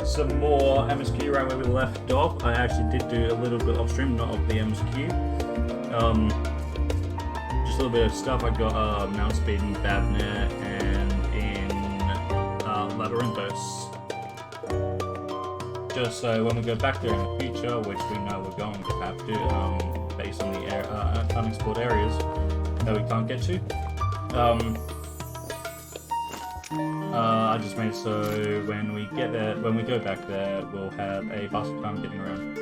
some more MSQ right where we left off. I actually did do a little bit off stream, not of the MSQ. Just a little bit of stuff. I got mount speed in Babnet and in Labyrinthos. Just so when we go back there in the future, which we know we're going to have to, based on the unexplored areas that we can't get to. I just made so when we get there, when we go back there, we'll have a faster time getting around.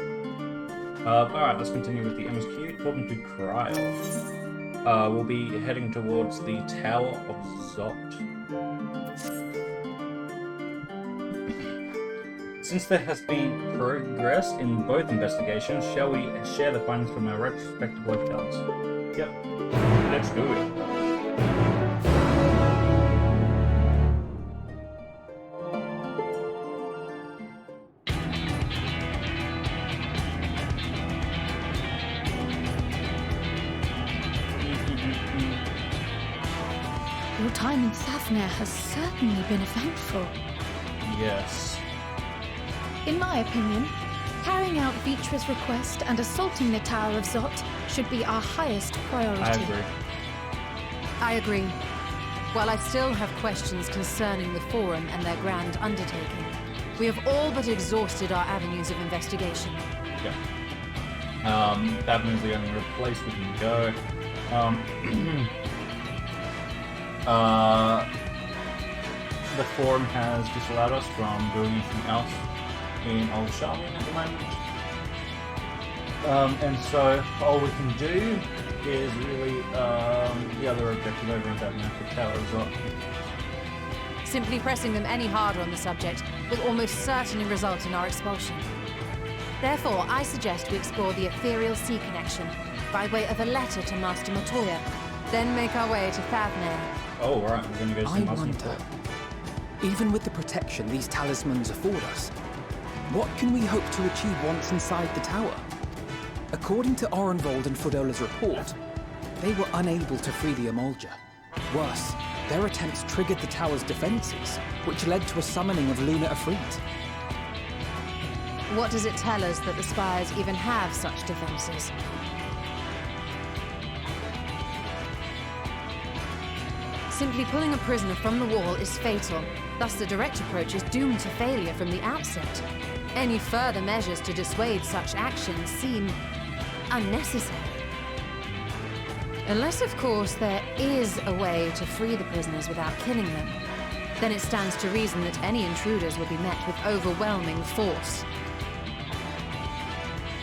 Alright, let's continue with the MSQ. Talking to Cryo. We'll be heading towards the Tower of Zot. Since there has been progress in both investigations, shall we share the findings from our respective locales? Yep, let's do it. Your time in Safnir has certainly been eventful. Yes. In my opinion, carrying out Vitra's request and assaulting the Tower of Zot should be our highest priority. I agree. While I still have questions concerning the Forum and their grand undertaking, we have all but exhausted our avenues of investigation. Yeah. That means the only place we can go. The Forum has disallowed us from doing anything else in Old Sharlayan at the moment. And so all we can do is really the other objective over in that map, the Tower of Zot. Simply pressing them any harder on the subject will almost certainly result in our expulsion. Therefore, I suggest we explore the ethereal sea connection by way of a letter to Master Matoya, then make our way to Thavnair. Oh, right, we're going to go see Master wonder, even with the protection these talismans afford us, what can we hope to achieve once inside the tower? According to Orenvold and Frodola's report, they were unable to free the Emolja. Worse, their attempts triggered the tower's defenses, which led to a summoning of Luna Afrit. What does it tell us that the Spires even have such defenses? Simply pulling a prisoner from the wall is fatal, thus the direct approach is doomed to failure from the outset. Any further measures to dissuade such actions seem unnecessary. Unless, of course, there is a way to free the prisoners without killing them, then it stands to reason that any intruders will be met with overwhelming force.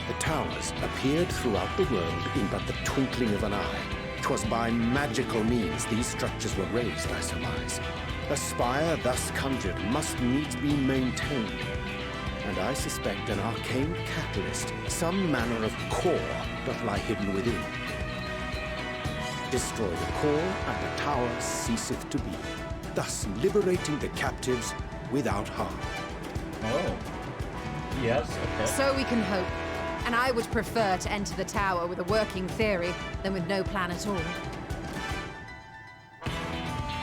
The towers appeared throughout the world in but the twinkling of an eye. 'Twas by magical means these structures were raised, I surmise. A spire thus conjured must needs be maintained, and I suspect an arcane catalyst, some manner of core, doth lie hidden within. Destroy the core, and the tower ceaseth to be, thus liberating the captives without harm. Oh. Yes, okay. So we can hope. And I would prefer to enter the tower with a working theory than with no plan at all.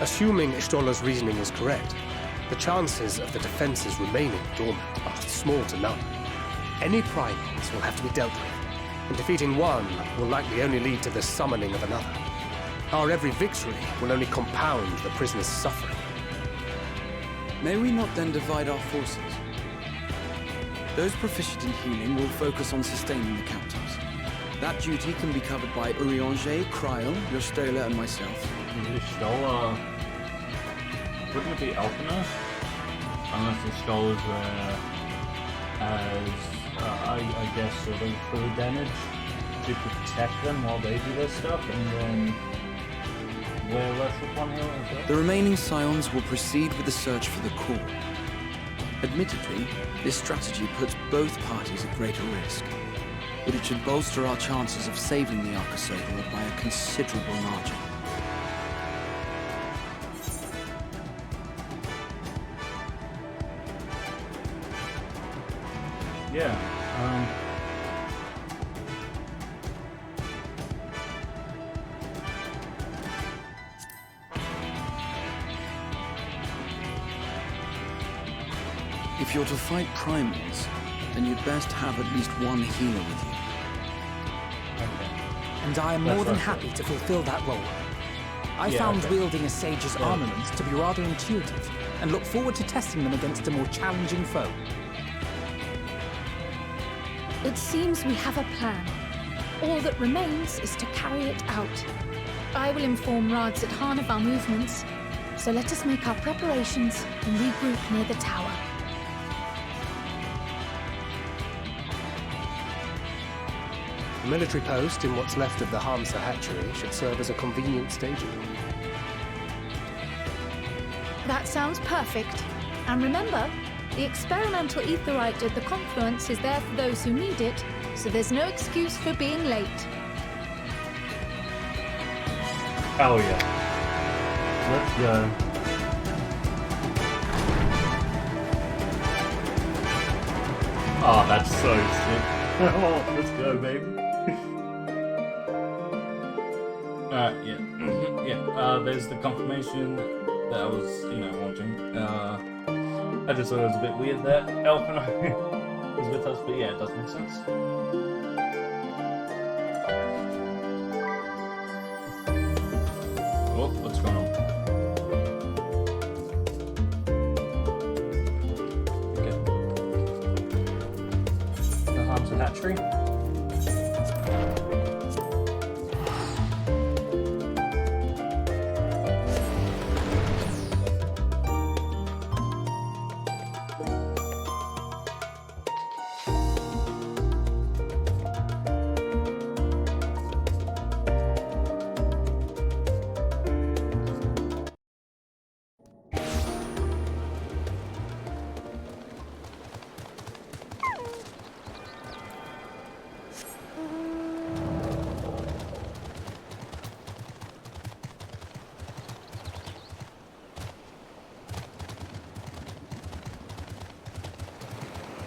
Assuming Ishtola's reasoning is correct, the chances of the defenses remaining dormant are small to none. Any primates will have to be dealt with, and defeating one will likely only lead to the summoning of another. Our every victory will only compound the prisoner's suffering. May we not then divide our forces? Those proficient in healing will focus on sustaining the captives. That duty can be covered by Urianger, Cryo, Yostola, and myself. Yostola... Wouldn't it be Elfina? Unless the Yostolas were as, I guess, sort of food damage to protect them while they do their stuff, and then we're left with one healer as well? The remaining Scions will proceed with the search for the core. Admittedly, this strategy puts both parties at greater risk, but it should bolster our chances of saving the Archosaur by a considerable margin. Yeah, If you're to fight primals, then you'd best have at least one healer with you. Okay. And I am That's more than right. happy to fulfill that role. I Yeah, found okay. wielding a sage's Yeah. armaments to be rather intuitive, and look forward to testing them against a more challenging foe. It seems we have a plan. All that remains is to carry it out. I will inform Rads at Han of our movements, so let us make our preparations and regroup near the tower. The military post in what's left of the Hamsa hatchery should serve as a convenient staging room. That sounds perfect. And remember, the experimental aetherite at the confluence is there for those who need it, so there's no excuse for being late. Oh yeah. Let's go. Oh, that's so sick. Oh, let's go, baby. Yeah. Yeah, there's the confirmation that I was, wanting. I just thought it was a bit weird that Elfin is with us, but yeah, it does make sense. Oh, what's going on? Okay. The Hamsa hatchery.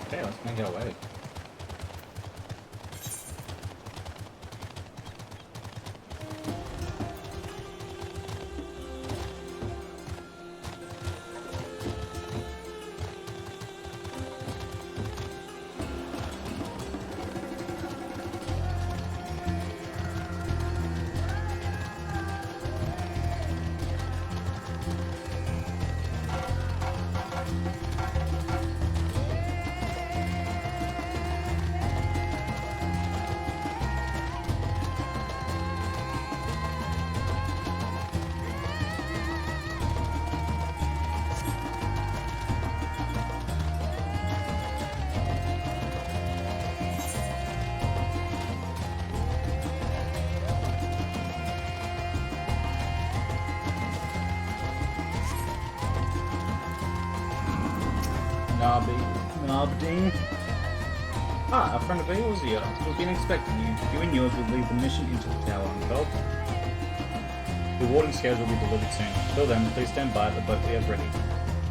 Okay, let's make our way. Narbadine. Ah, a friend of yours here. We've been expecting you. You and yours will lead the mission into the tower, I'm told. The warding scales will be delivered soon. Till then, please stand by at the boat we have ready.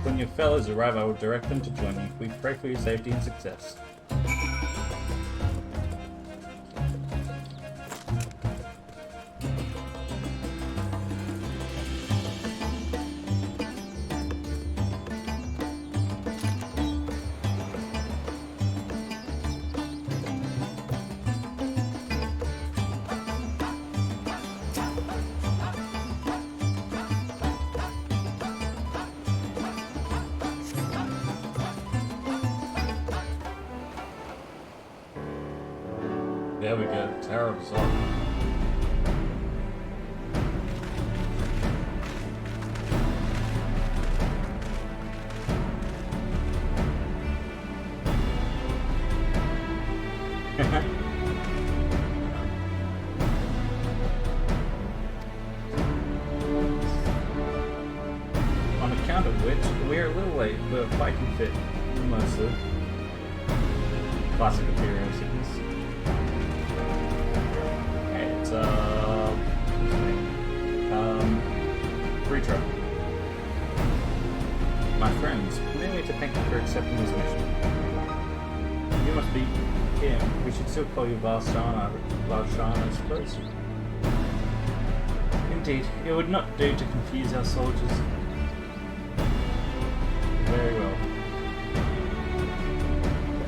When your fellows arrive, I will direct them to join you. We pray for your safety and success. There we go, Tower of Zot. On account of which, we're a little late, but fighting fit, mostly. Classic Imperial sickness. What's his name? Retro. My friends, permit me to thank you for accepting this mission. You must be him. We should still call you Valshana, I suppose. Indeed, it would not do to confuse our soldiers. Very well.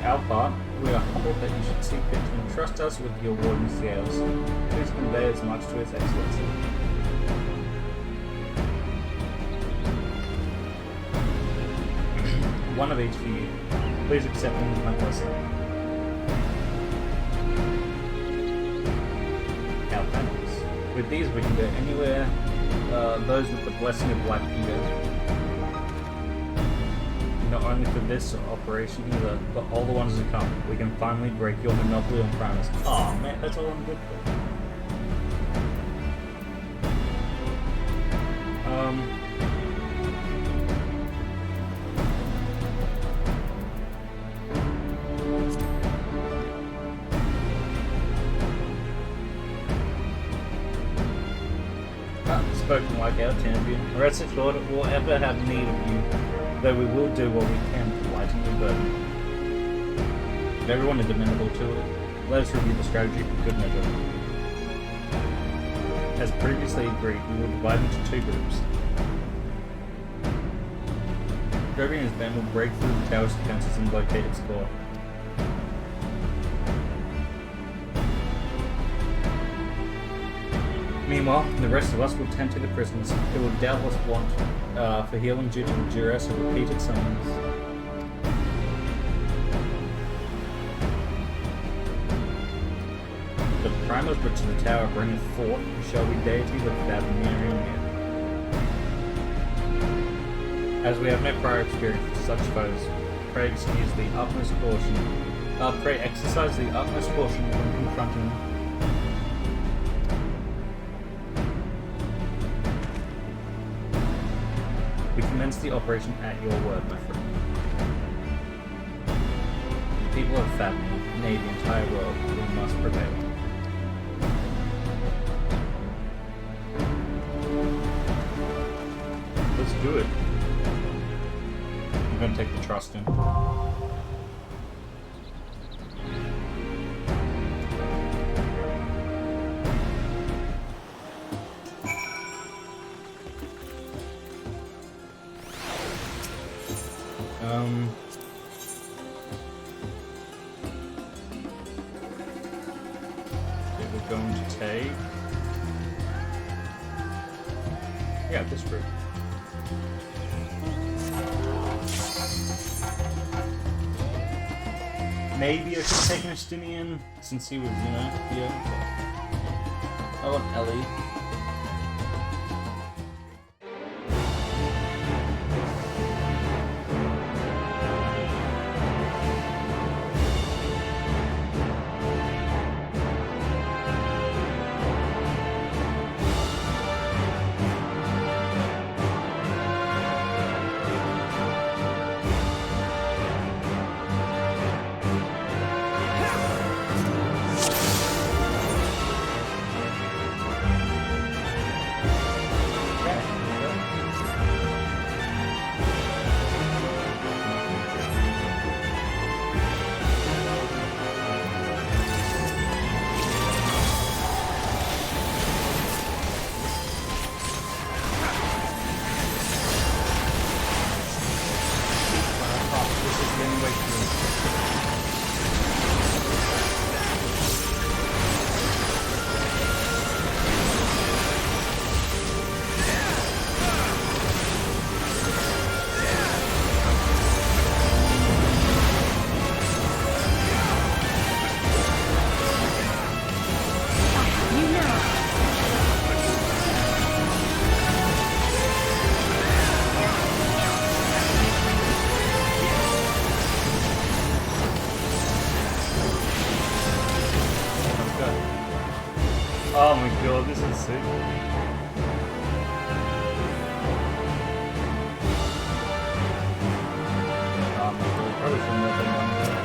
our part, we are humbled that you should see fit to entrust us with your warden scales. Please convey as much to His Excellency. One of each for you. Please accept them with my blessing. Our panels. With these we can go anywhere those with the blessing of light can go. Not only for this operation either, but all the ones to come. We can finally break your monopoly on Primus. Oh man, that's all I'm good for. Spoken like our champion. Rest assured we'll ever have need of you, though we will do what we can to lighten your burden. If everyone is amenable to it, let us review the strategy for good measure. As previously agreed, we will divide into two groups. Groby and his band will break through the tower's defenses and locate its core. Meanwhile, the rest of us will tend to the prisoners, who will doubtless want for healing due to the duress of repeated summons. The primers which to the tower bringeth forth shall be deities without nearing it. As we have no prior experience with such foes, pray excuse the utmost caution. Pray exercise the utmost caution when confronting them. We commence the operation at your word, my friend. The people of Fabney, nay, the entire world, we must prevail. Let's do it. I'm gonna take the trust in. We're going to take... Yeah, this route. Maybe I should take Justinian, since he was, here. I want Ellie. Oh my god, this is sick. Oh my god, probably shouldn't have done that.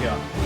here.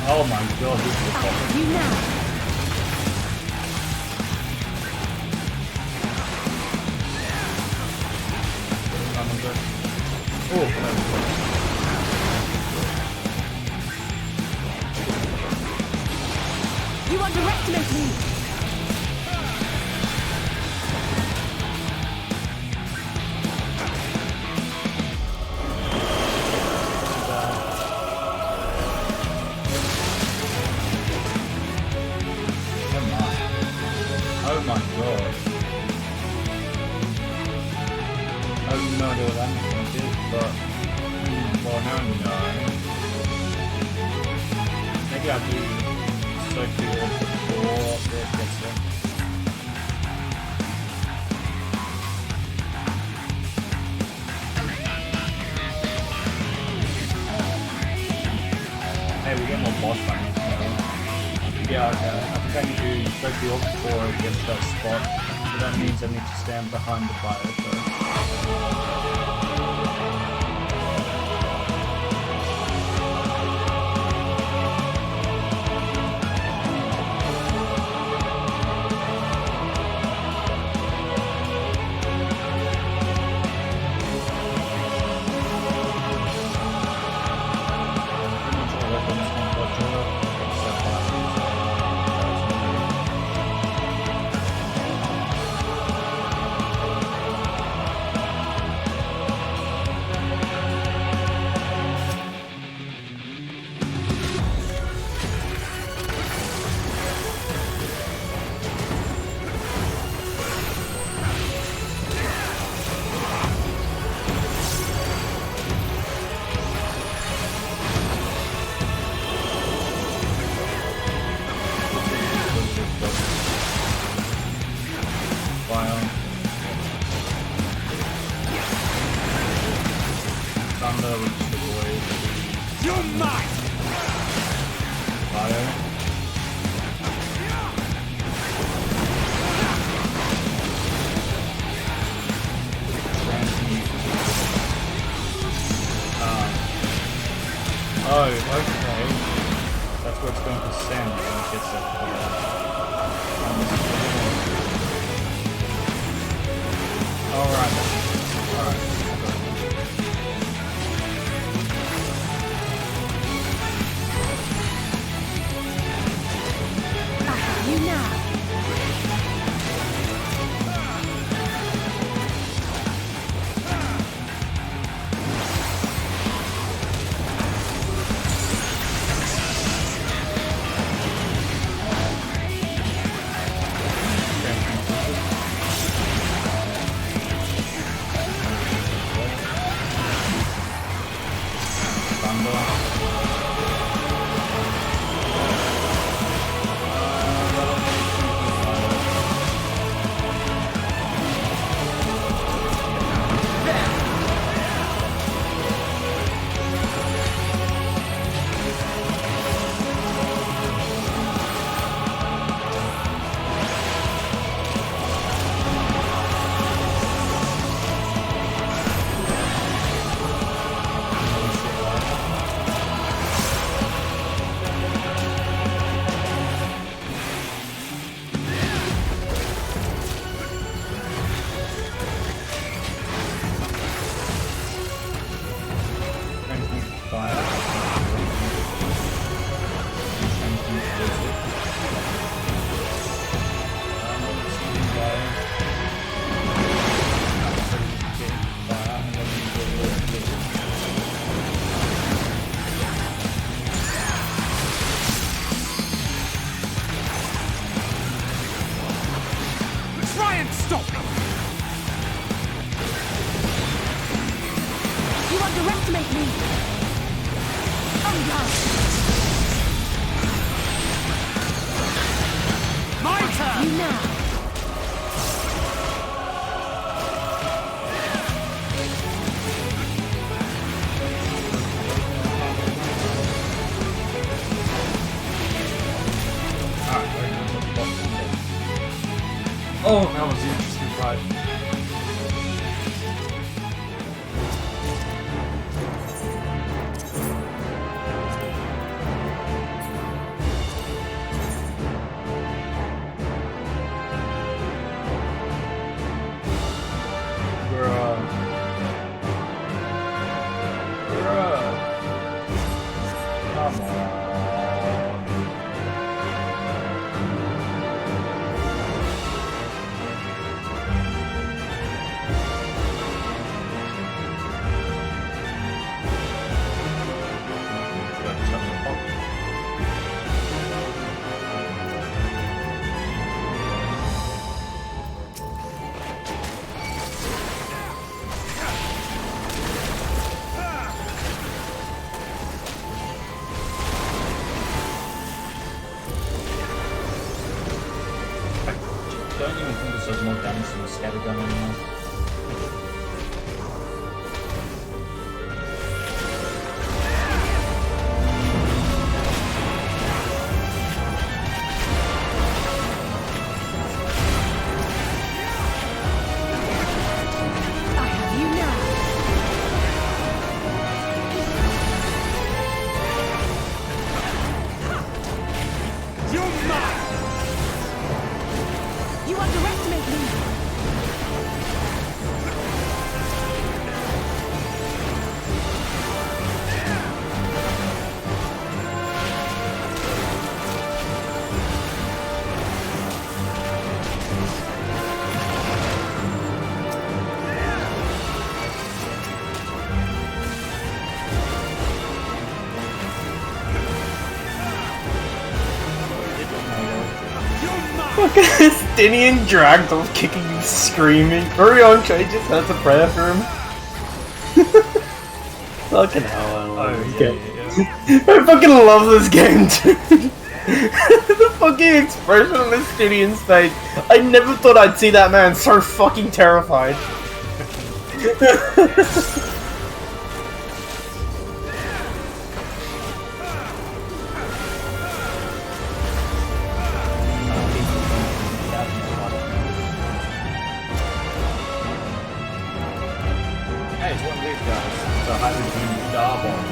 Oh my god, this is awesome. You now. Oh, You underestimate me. oh my god. I have no idea what that mechanic is, but well now I know. Maybe I'll do so cool before it gets there. Hey, we get more boss fights. Yeah, okay. I think I need to break the orc before it gets to that spot. So that means I need to stand behind the fire first. sure it's going to send when it gets up Alright. You now. Underestimate me! My turn! You now! Oh, that was the interesting part. Come on. I don't even think this does more damage than the scattergun anymore. Fucking Stinian dragged off kicking you screaming. Hurry on, Trey just has a prayer for him. Fucking hell, I love this game. I fucking love this game, dude. The fucking expression on this Stinian's face. I never thought I'd see that man so fucking terrified. Hey, it's one of these guys. It's a hydrogen star bomb.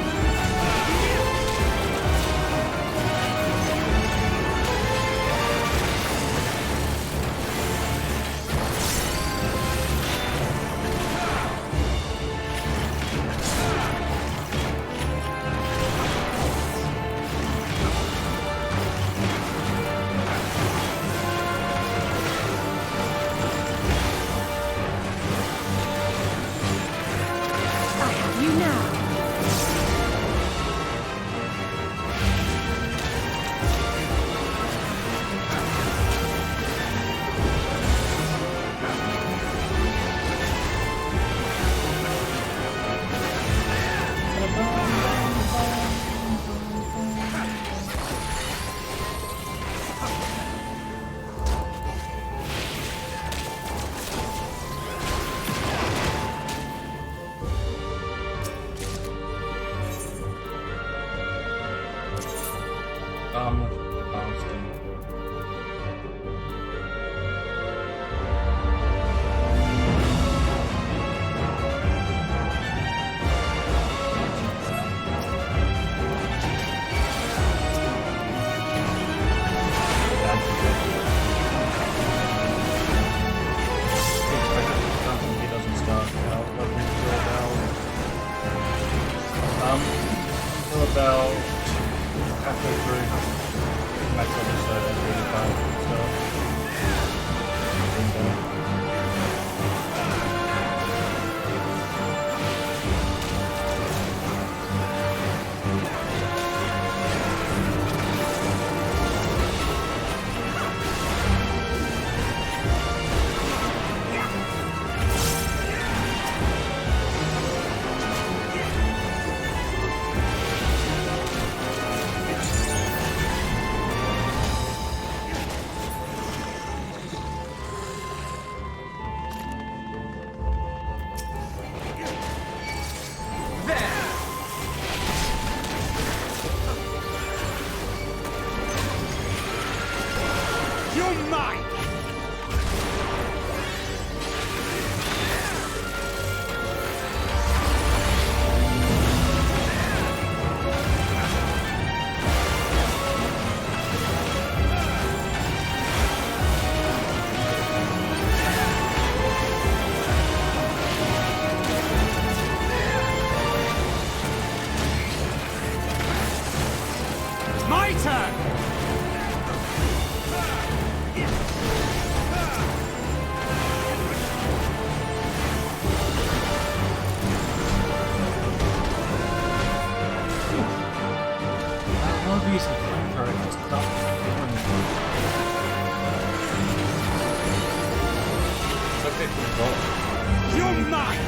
You're mine!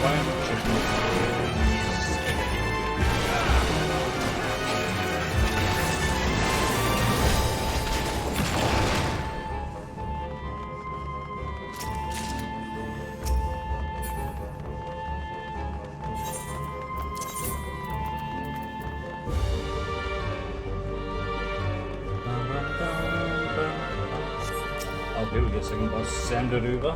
Why am I checking? Oh, here we go, so I can bara sända det över.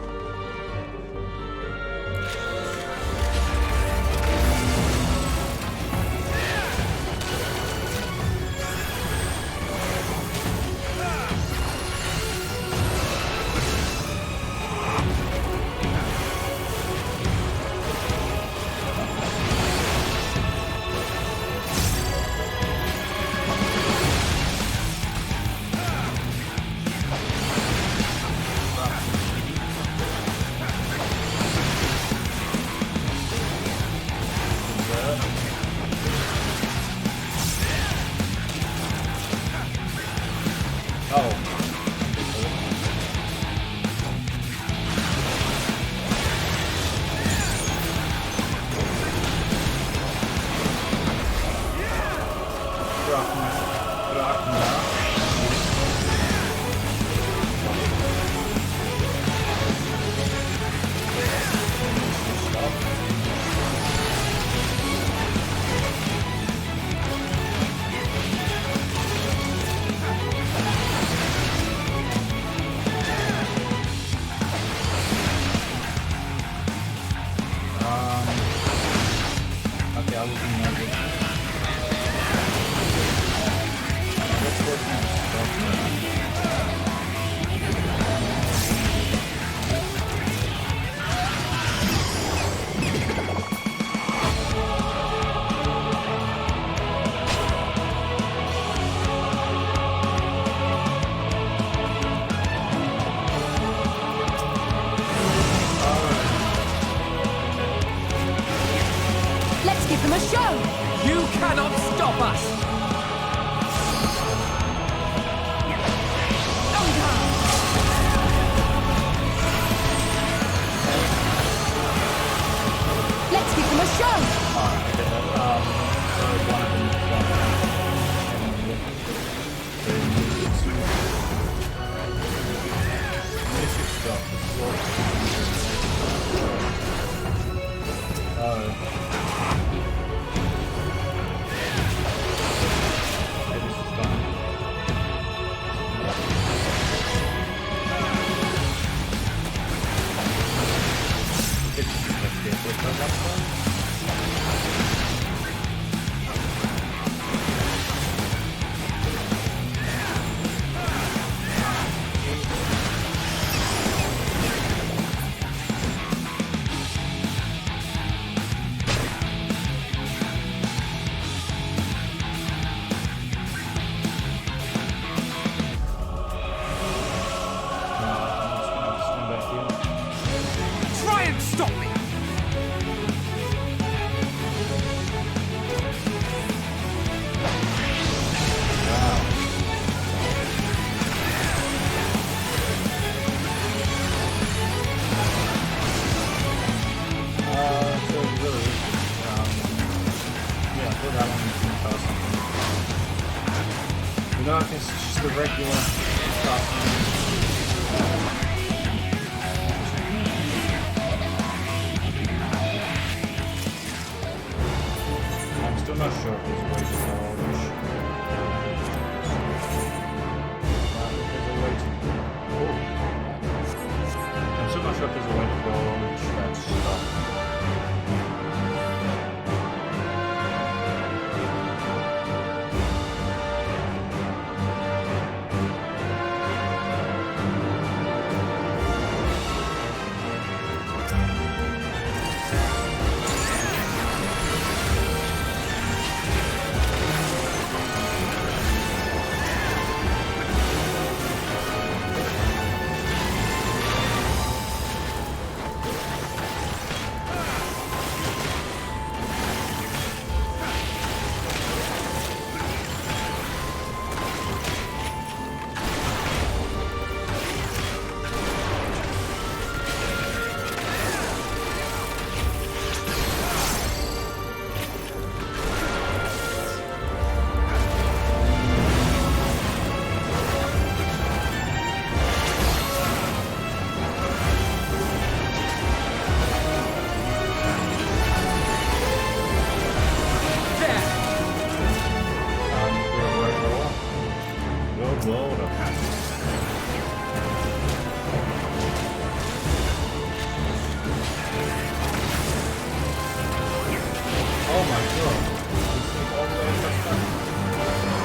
Give them a show! You cannot stop us! Let's give them a show! Try and stop me! No, I guess it's just the regular stuff. I'm still not sure if there's a way to dodge. There's a way to... Oh. I'm still not sure if there's a way to dodge that stuff. Old world, okay. Oh my god. This is all the way across the-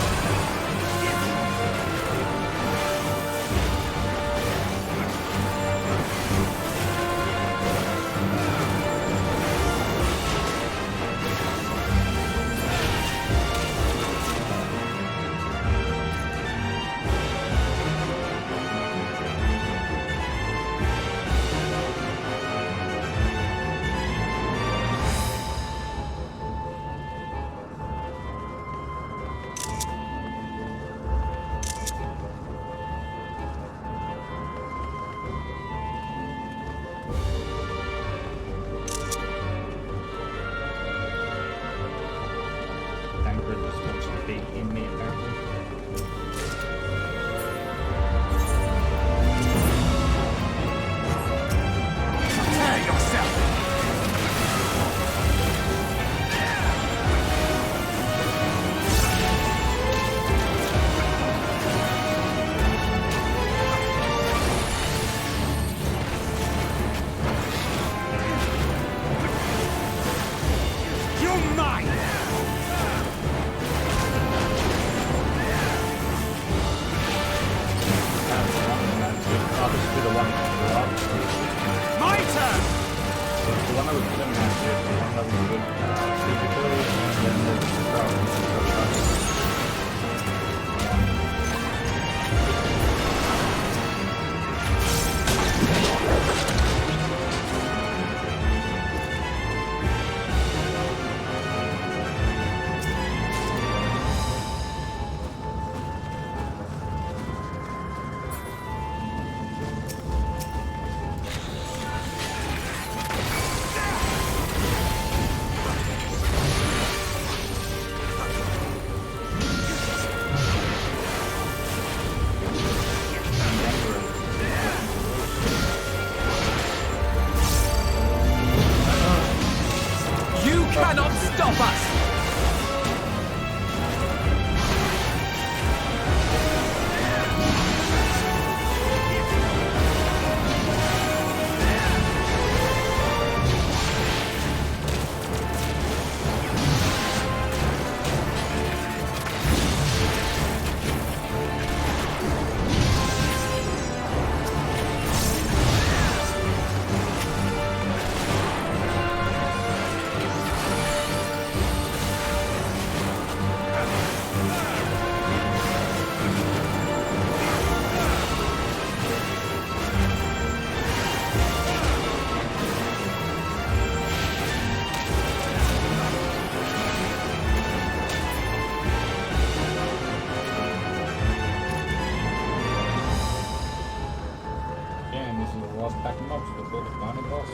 Tancred was supposed to be in me apparently. Prepare yourself! You're mine! Oh, this will be the one that was My turn! the one that was killing me actually, the one that was good physically, and then there's the crowd. You cannot stop us! Damn, this is the last pack of mobs before the final boss.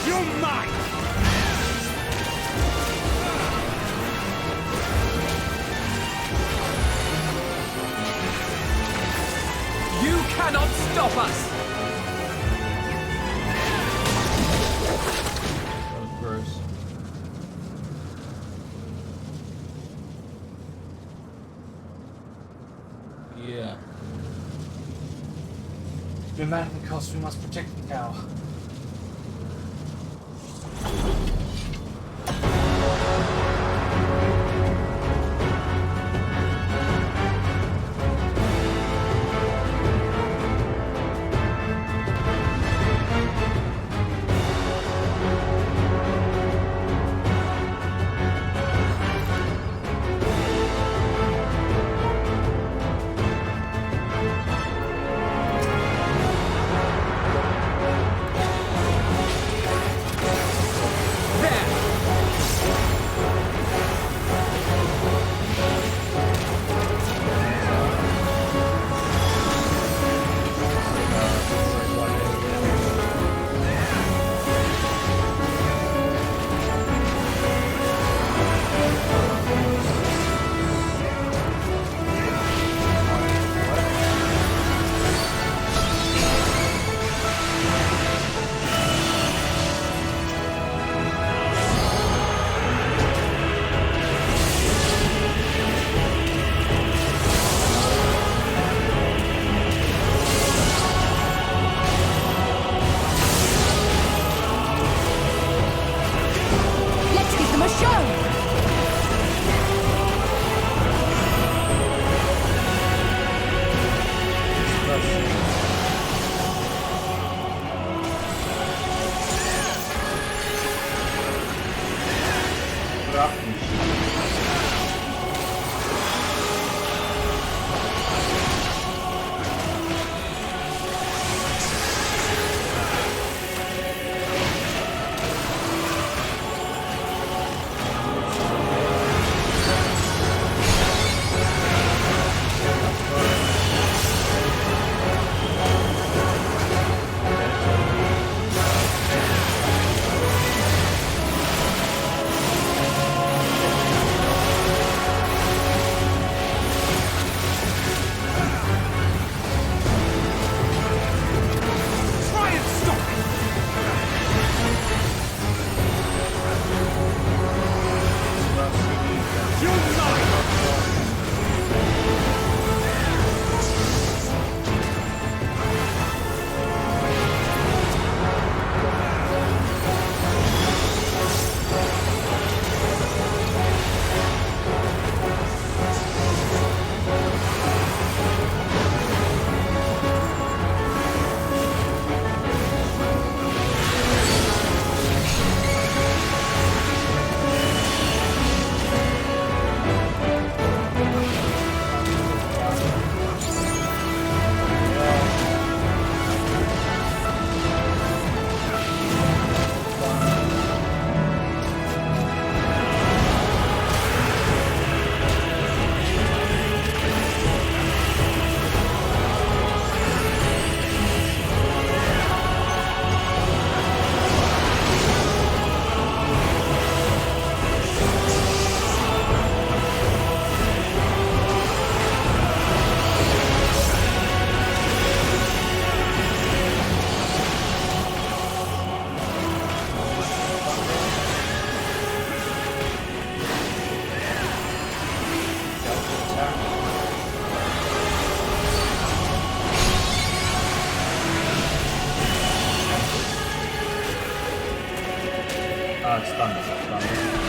You're mine! You cannot stop us! That was gross. Yeah. No matter the cost, we must protect the tower. it's thunder. It's thunder.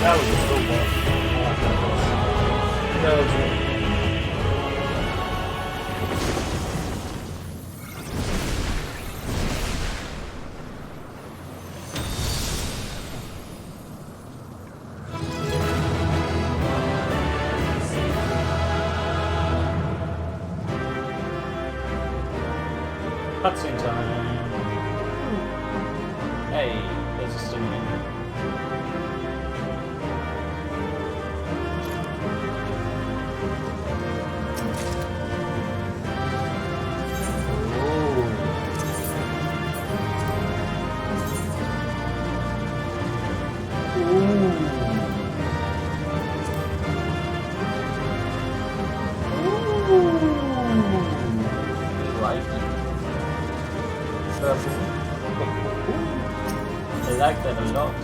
That was a good one. That was it. Cutscene time. Hey, there's a stimulant. I like that a lot.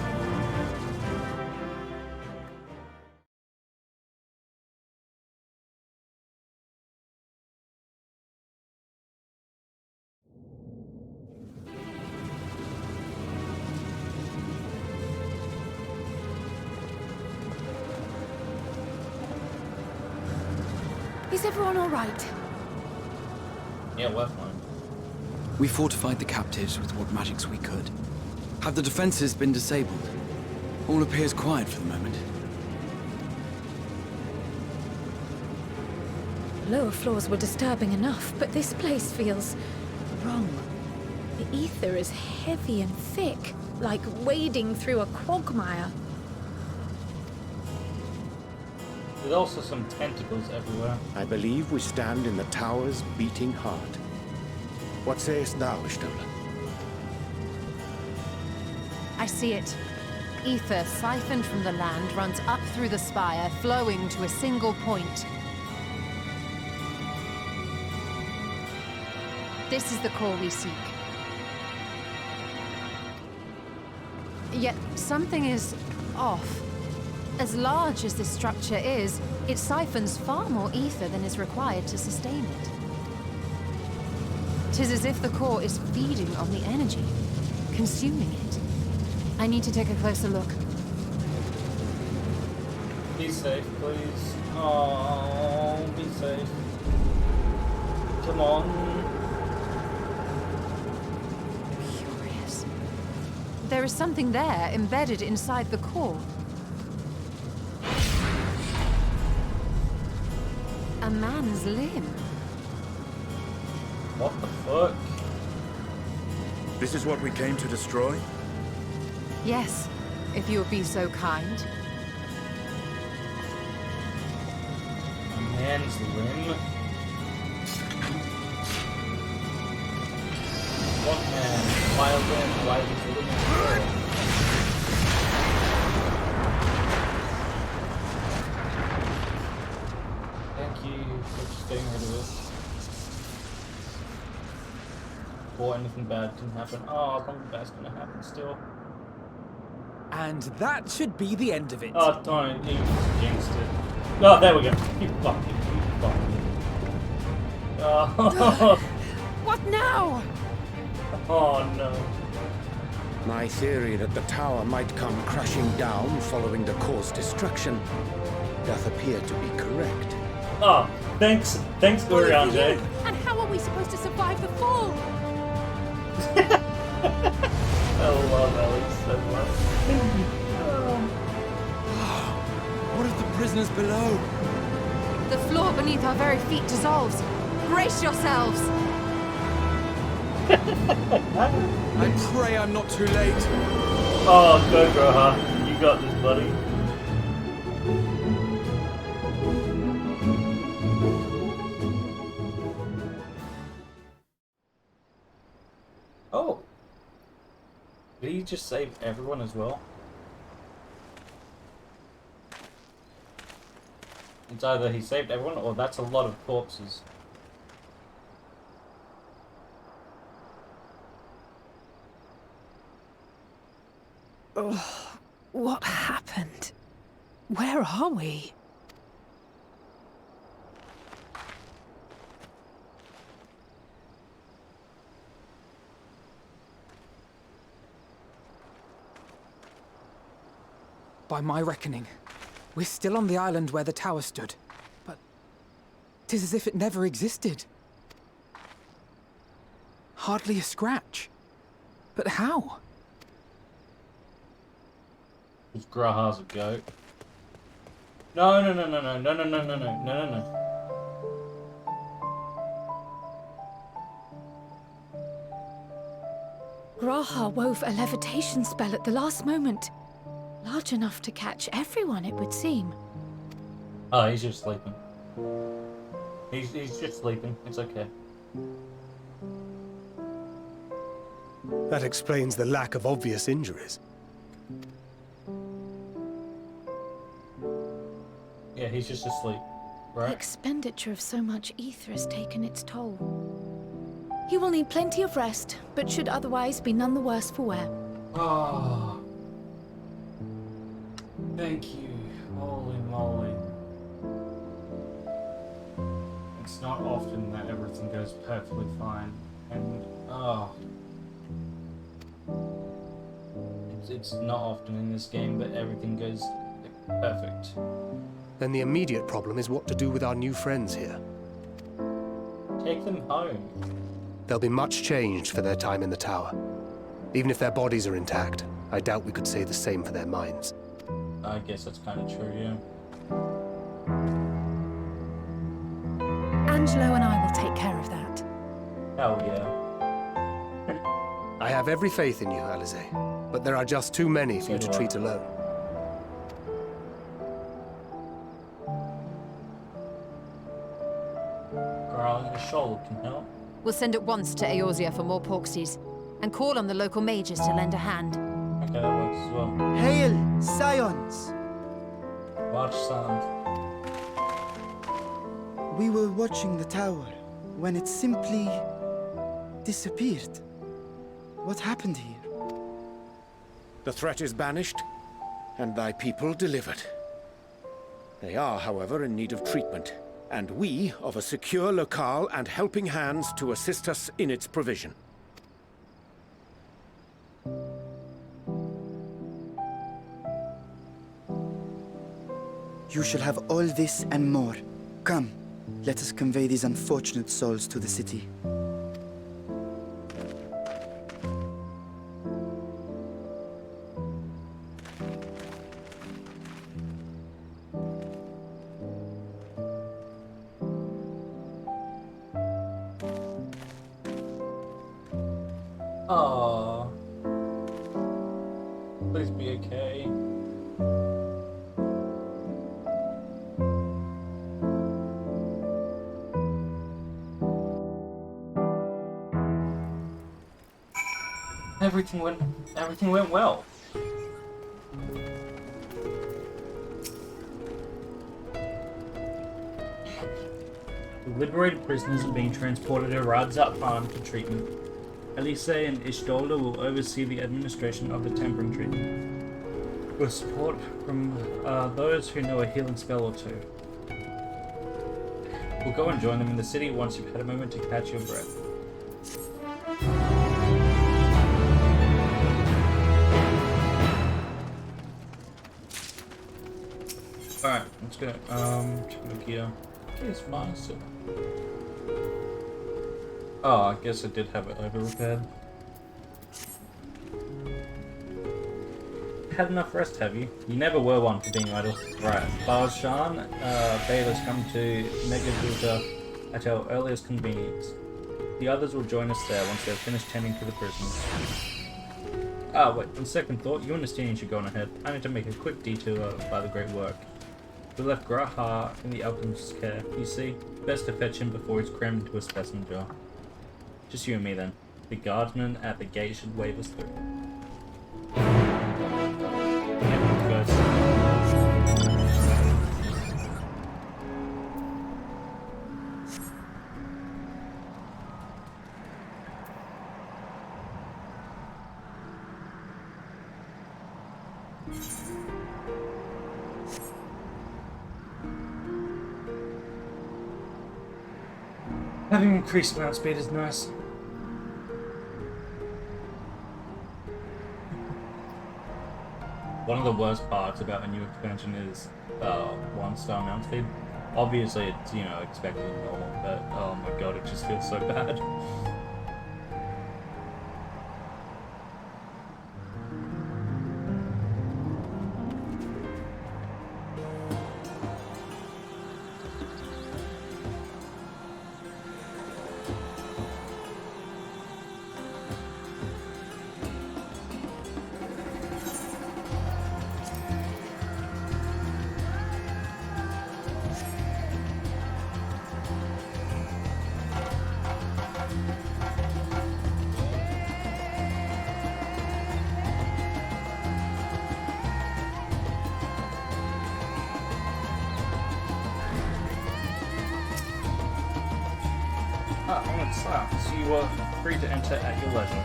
Is everyone all right? Yeah, we're fine. We fortified the captives with what magics we could. Have the defenses been disabled? All appears quiet for the moment. Lower floors were disturbing enough, but this place feels wrong. The ether is heavy and thick, like wading through a quagmire. There's also some tentacles everywhere. I believe we stand in the tower's beating heart. What sayest thou, Ishtola? I see it. Ether siphoned from the land runs up through the spire, flowing to a single point. This is the core we seek. Yet something is off. As large as this structure is, it siphons far more ether than is required to sustain it. 'Tis as if the core is feeding on the energy, consuming it. I need to take a closer look. Be safe, please. Oh, be safe. Come on. Curious. There is something there embedded inside the core. A man's limb. What the fuck? This is what we came to destroy? Yes, if you would be so kind. A man's limb? What man? Wild limb? Why is he living? Thank you for just getting rid of it. Before anything bad can happen. Oh, something bad's gonna happen still. And that should be the end of it. Oh, don't. You just jinxed it. Oh, there we go. You fucking. Oh. What now? Oh no. My theory that the tower might come crashing down following the core's destruction doth appear to be correct. Oh, thanks, Urianger. And how are we supposed to survive the fall? I love Alex so much. What of the prisoners below? The floor beneath our very feet dissolves. Brace yourselves! I pray I'm not too late. Oh, go Groha. You got this, buddy. Oh. Did he just save everyone as well? It's either he saved everyone or that's a lot of corpses. Oh, what happened? Where are we? By my reckoning, we're still on the island where the tower stood. But 'tis as if it never existed. Hardly a scratch. But how? Because Graha's a goat. No. Graha wove a levitation spell at the last moment. Large enough to catch everyone, it would seem. Oh, he's just sleeping. He's just sleeping. It's okay. That explains the lack of obvious injuries. Yeah, he's just asleep, The right? expenditure of so much ether has taken its toll. He will need plenty of rest, but should otherwise be none the worse for wear. Oh. Thank you. Holy moly. It's not often that everything goes perfectly fine. And, oh. It's not often in this game, but everything goes perfect. Then the immediate problem is what to do with our new friends here. Take them home. They'll be much changed for their time in the tower. Even if their bodies are intact, I doubt we could say the same for their minds. I guess that's kind of true, yeah. Angelo and I will take care of that. Hell yeah. I have every faith in you, Alize, but there are just too many for you to do I. treat alone. Girl in the shoulder can help. We'll send at once to Eorzea for more porksies, and call on the local mages to lend a hand. Okay, that works as well. Hail, Scions! Large sound. We were watching the tower when it simply disappeared. What happened here? The threat is banished, and thy people delivered. They are, however, in need of treatment, and we of a secure locale and helping hands to assist us in its provision. You shall have all this and more. Come, let us convey these unfortunate souls to the city. Aww. Please be okay. Everything went well. The liberated prisoners are being transported to Radzat Farm for treatment. Elise and Ishtolda will oversee the administration of the tempering treatment, with support from those who know a healing spell or two. We'll go and join them in the city once you've had a moment to catch your breath. Alright, let's go. Check gear. Gear's fine still. Oh, I guess I did have it over repaired. Had enough rest, have you? You never were one for being idle. Right, Barshan, bade us come to Megaduta at our earliest convenience. The others will join us there once they've finished tending to the prisoners. Ah, wait, on second thought, you and Estinian should go on ahead. I need to make a quick detour by the great work. We left Graha in the alchemist's care, you see. Best to fetch him before he's crammed into a specimen jar. Just you and me then. The guardsman at the gate should wave us through. Having increased mount speed is nice. One of the worst parts about a new expansion is 1-star mount speed. Obviously it's, you know, expected and normal, but oh my god, it just feels so bad. So you are free to enter at your leisure.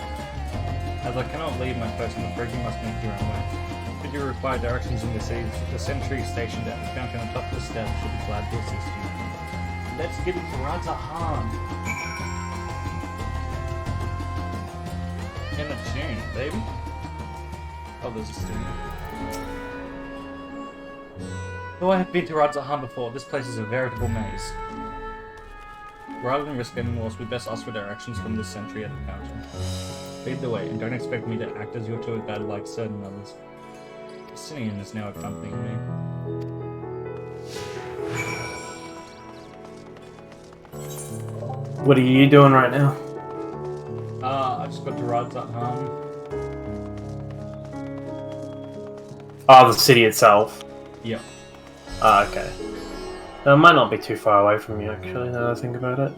As I cannot leave my post on the bridge, you must make your own way. Should you require directions in the city, the sentry stationed at the fountain on top of the steps should be glad to assist you. Let's get into Radzahan! In the tune, baby! Oh, there's a student. Though I have been to Radzahan before, this place is a veritable maze. Rather than risk getting lost, we best ask for directions from the sentry at the fountain. Lead the way, and don't expect me to act as your tour guide like certain others. Estinian is now accompanying me. What are you doing right now? I just got to Radzahan. Oh, the city itself. Yep. Okay. It might not be too far away from you, actually, now that I think about it.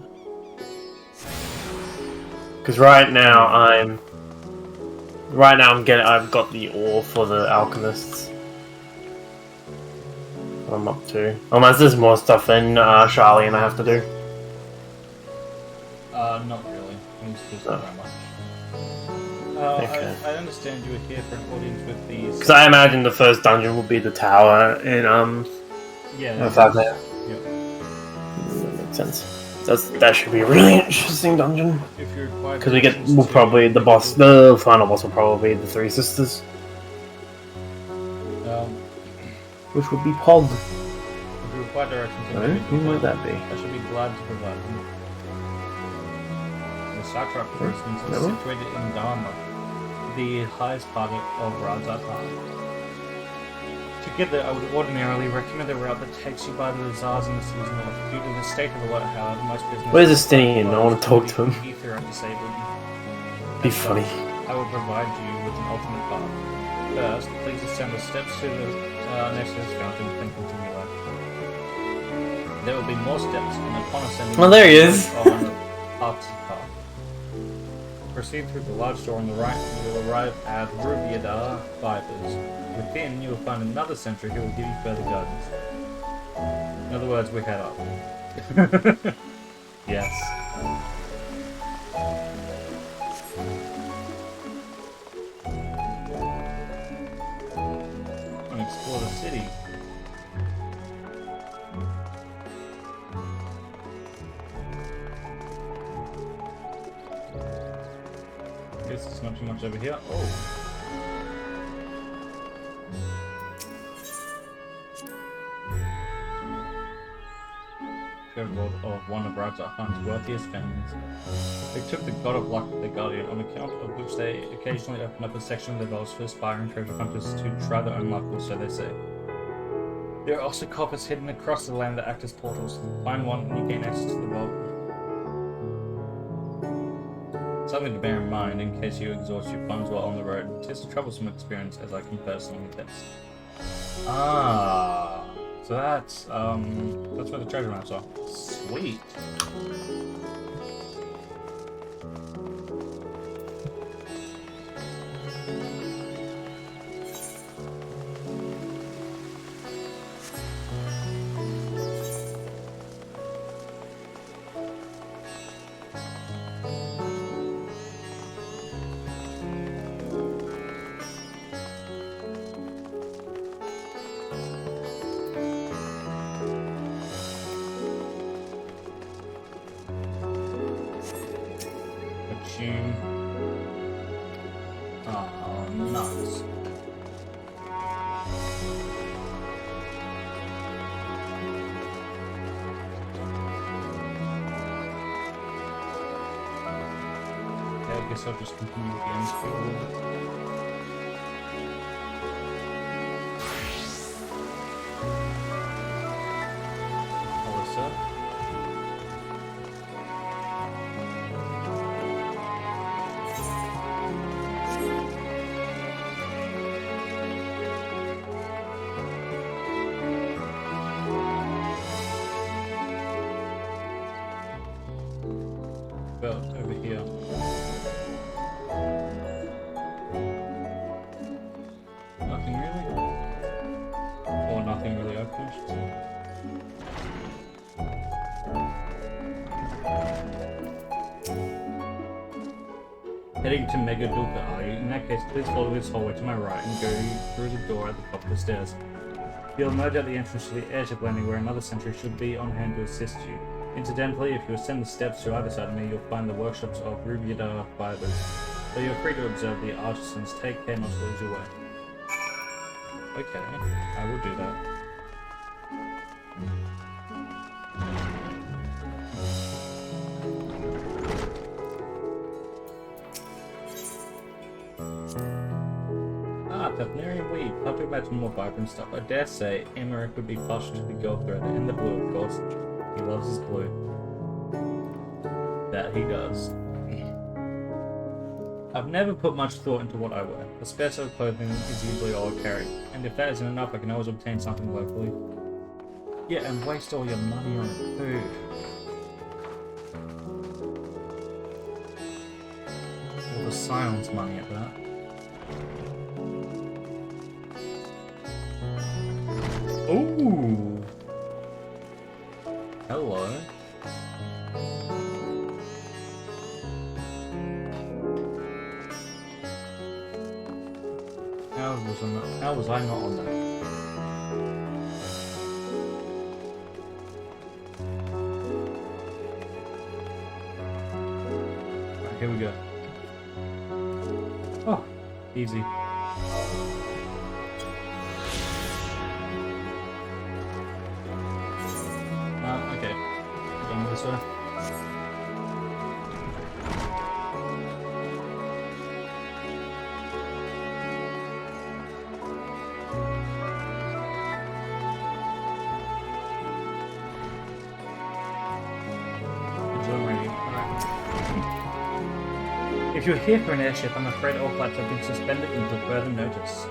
Because right now I've got the ore for the alchemists. What I'm up to. Unless there's more stuff than Sharlayan I have to do. Not really. It's not that much. Okay. I understand you were here for an audience with these. Because I imagine the first dungeon will be the tower in yeah. Yep. That makes sense. That should be a really interesting dungeon. Because the final boss will probably be the Three Sisters. Which would be Pog. If you require directions, who might that be? I should be glad to provide them. The satrap, for instance, is situated in Dharma, the highest part of Radzahan. Together, I would ordinarily recommend a route that takes you by the bazaars in the city's north. Due to the state of the water, however, most business... Where's Estinian? I want to talk to him. Be funny. I will provide you with an alternate path. First, please ascend the steps to the next to this fountain and continue left. There will be more steps, and upon ascending... Oh, there he is! ...on opposite path. Proceed through the large door on the right, and you will arrive at Rubiadar Vipers. Within, you will find another sentry who will give you further guidance. In other words, we head up. Yes. And explore the city. Guess there's not too much over here. Oh. overlord of one of Radzahan's wealthiest families. They took the god of luck as their guardian, on account of which they occasionally opened up a section of their vaults for aspiring treasure hunters to try their own luck, or so they say. There are also coffers hidden across the land that act as portals. Find one and you gain access to the vault. Something to bear in mind in case you exhaust your funds while on the road. It is a troublesome experience, as I can personally attest. Ah, so that's where the treasure maps are. Sweet. Oh, nuts. Okay, I guess I'll just continue with the MSQ a little bit. What's up? Belt over here. Nothing really? Or nothing really open, I should say. Heading to Megaduka, are you? In that case, please follow this hallway to my right and go through the door at the top of the stairs. You'll emerge at the entrance to the airship landing where another sentry should be on hand to assist you. Incidentally, if you ascend the steps to either side of me, you'll find the workshops of Rubiada fibers, so you're free to observe the artisans. Take care not to lose your way. Okay, I will do that. Ah, Paphnarian weed. I'll talk about some more vibrant stuff. I dare say, Emmerich would be partial to the gold thread, and the blue, of course. He loves his blue. That he does. I've never put much thought into what I wear. A spare set of clothing is usually all I carry, and if that isn't enough, I can always obtain something locally. Yeah, and waste all your money on food. All the silence money at that. Ooh! Hello. How was I not on that? Right, here we go. Oh, easy. Okay. Going this way. If you're here for an airship, I'm afraid all flights have been suspended until further notice.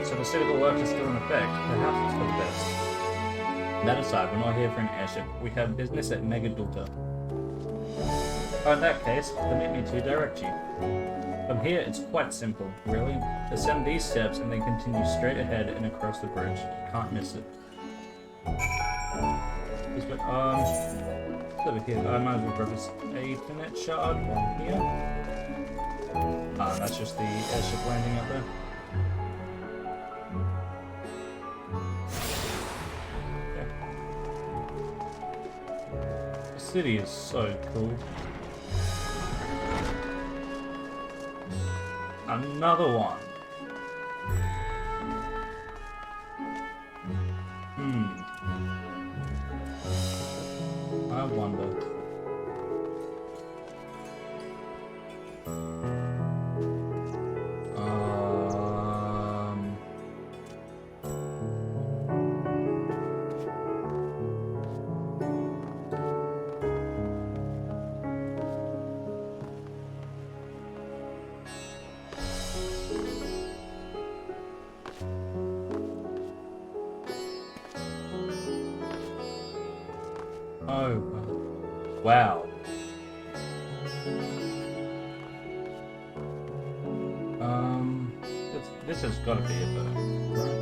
So the state of alert is still in effect. Perhaps it's for the best. That aside, we're not here for an airship. We have business at Megaduka. Oh, in that case, permit me to direct you. From here, it's quite simple, really. Ascend these steps and then continue straight ahead and across the bridge. You can't miss it. This way, it's over here. I might as well grab this Ethernet shard on here. Ah, that's just the airship landing up there. Okay. The city is so cool. Another one. I wonder. Oh, wow. This has got to be it though, right?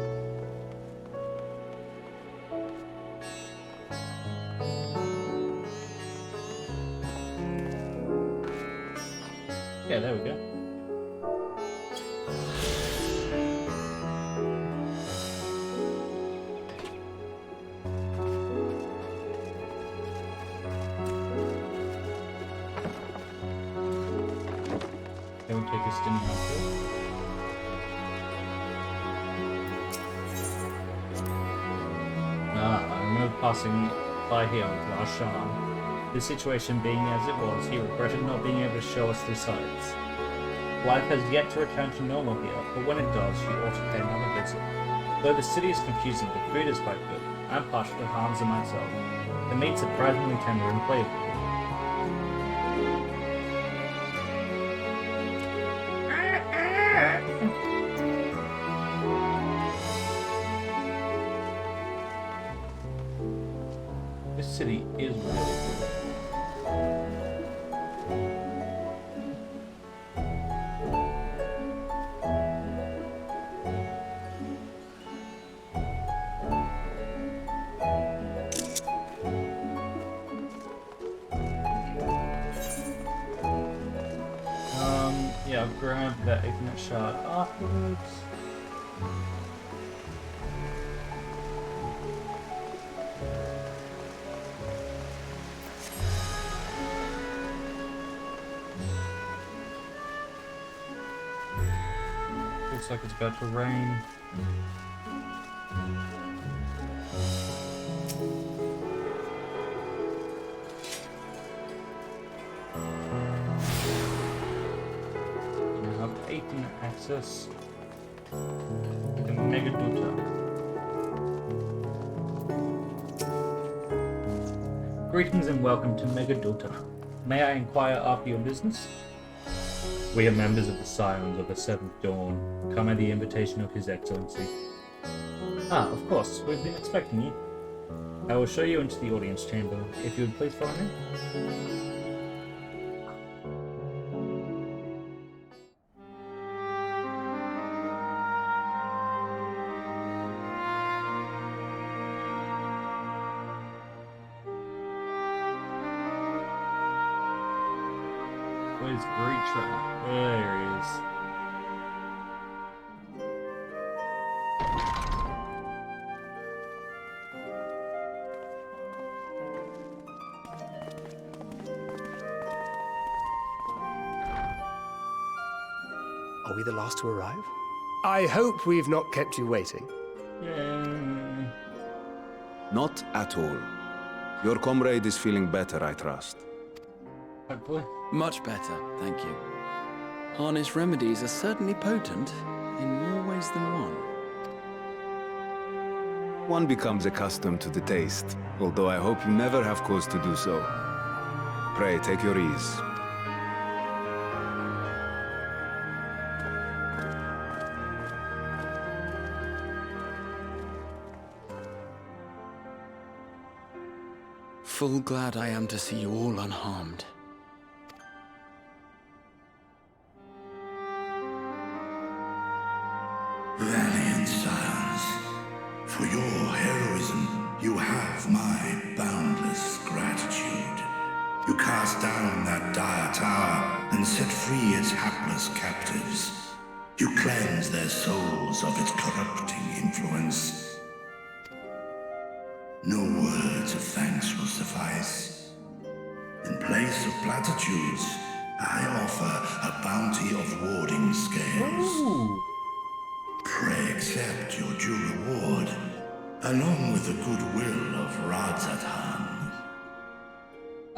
Yeah, there we go. Then we'll take a stim outfit. I remember passing by here with last Sharlayan. The situation being as it was, he regretted not being able to show us the sights. Life has yet to return to normal here, but when it does, you ought to pay another visit. Though the city is confusing, the food is quite good. I'm partial to Hans and myself. The meat's surprisingly tender and flavorful. This city is really good. Yeah, I'll grab that ignorant shard afterwards. Looks like it's about to rain. Access the Mega Dota. Greetings and welcome to Mega Dota. May I inquire after your business? We are members of the Scions of the Seventh Dawn, come at the invitation of His Excellency. Ah, of course, we've been expecting you. I will show you into the audience chamber, if you would please follow me. Where's Breacher? There he is. Are we the last to arrive? I hope we've not kept you waiting. Yay. Not at all. Your comrade is feeling better, I trust. Hopefully. Much better, thank you. Harness remedies are certainly potent, in more ways than one. One becomes accustomed to the taste, although I hope you never have cause to do so. Pray, take your ease. Full glad I am to see you all unharmed. Valiant scions, for your heroism, you have my boundless gratitude. You cast down that dire tower and set free its hapless captives. You cleanse their souls of its corrupting influence. No words of thanks will suffice. In place of platitudes, I offer a bounty of warding scales. Ooh. Pray accept your due reward, along with the goodwill of Radzatan.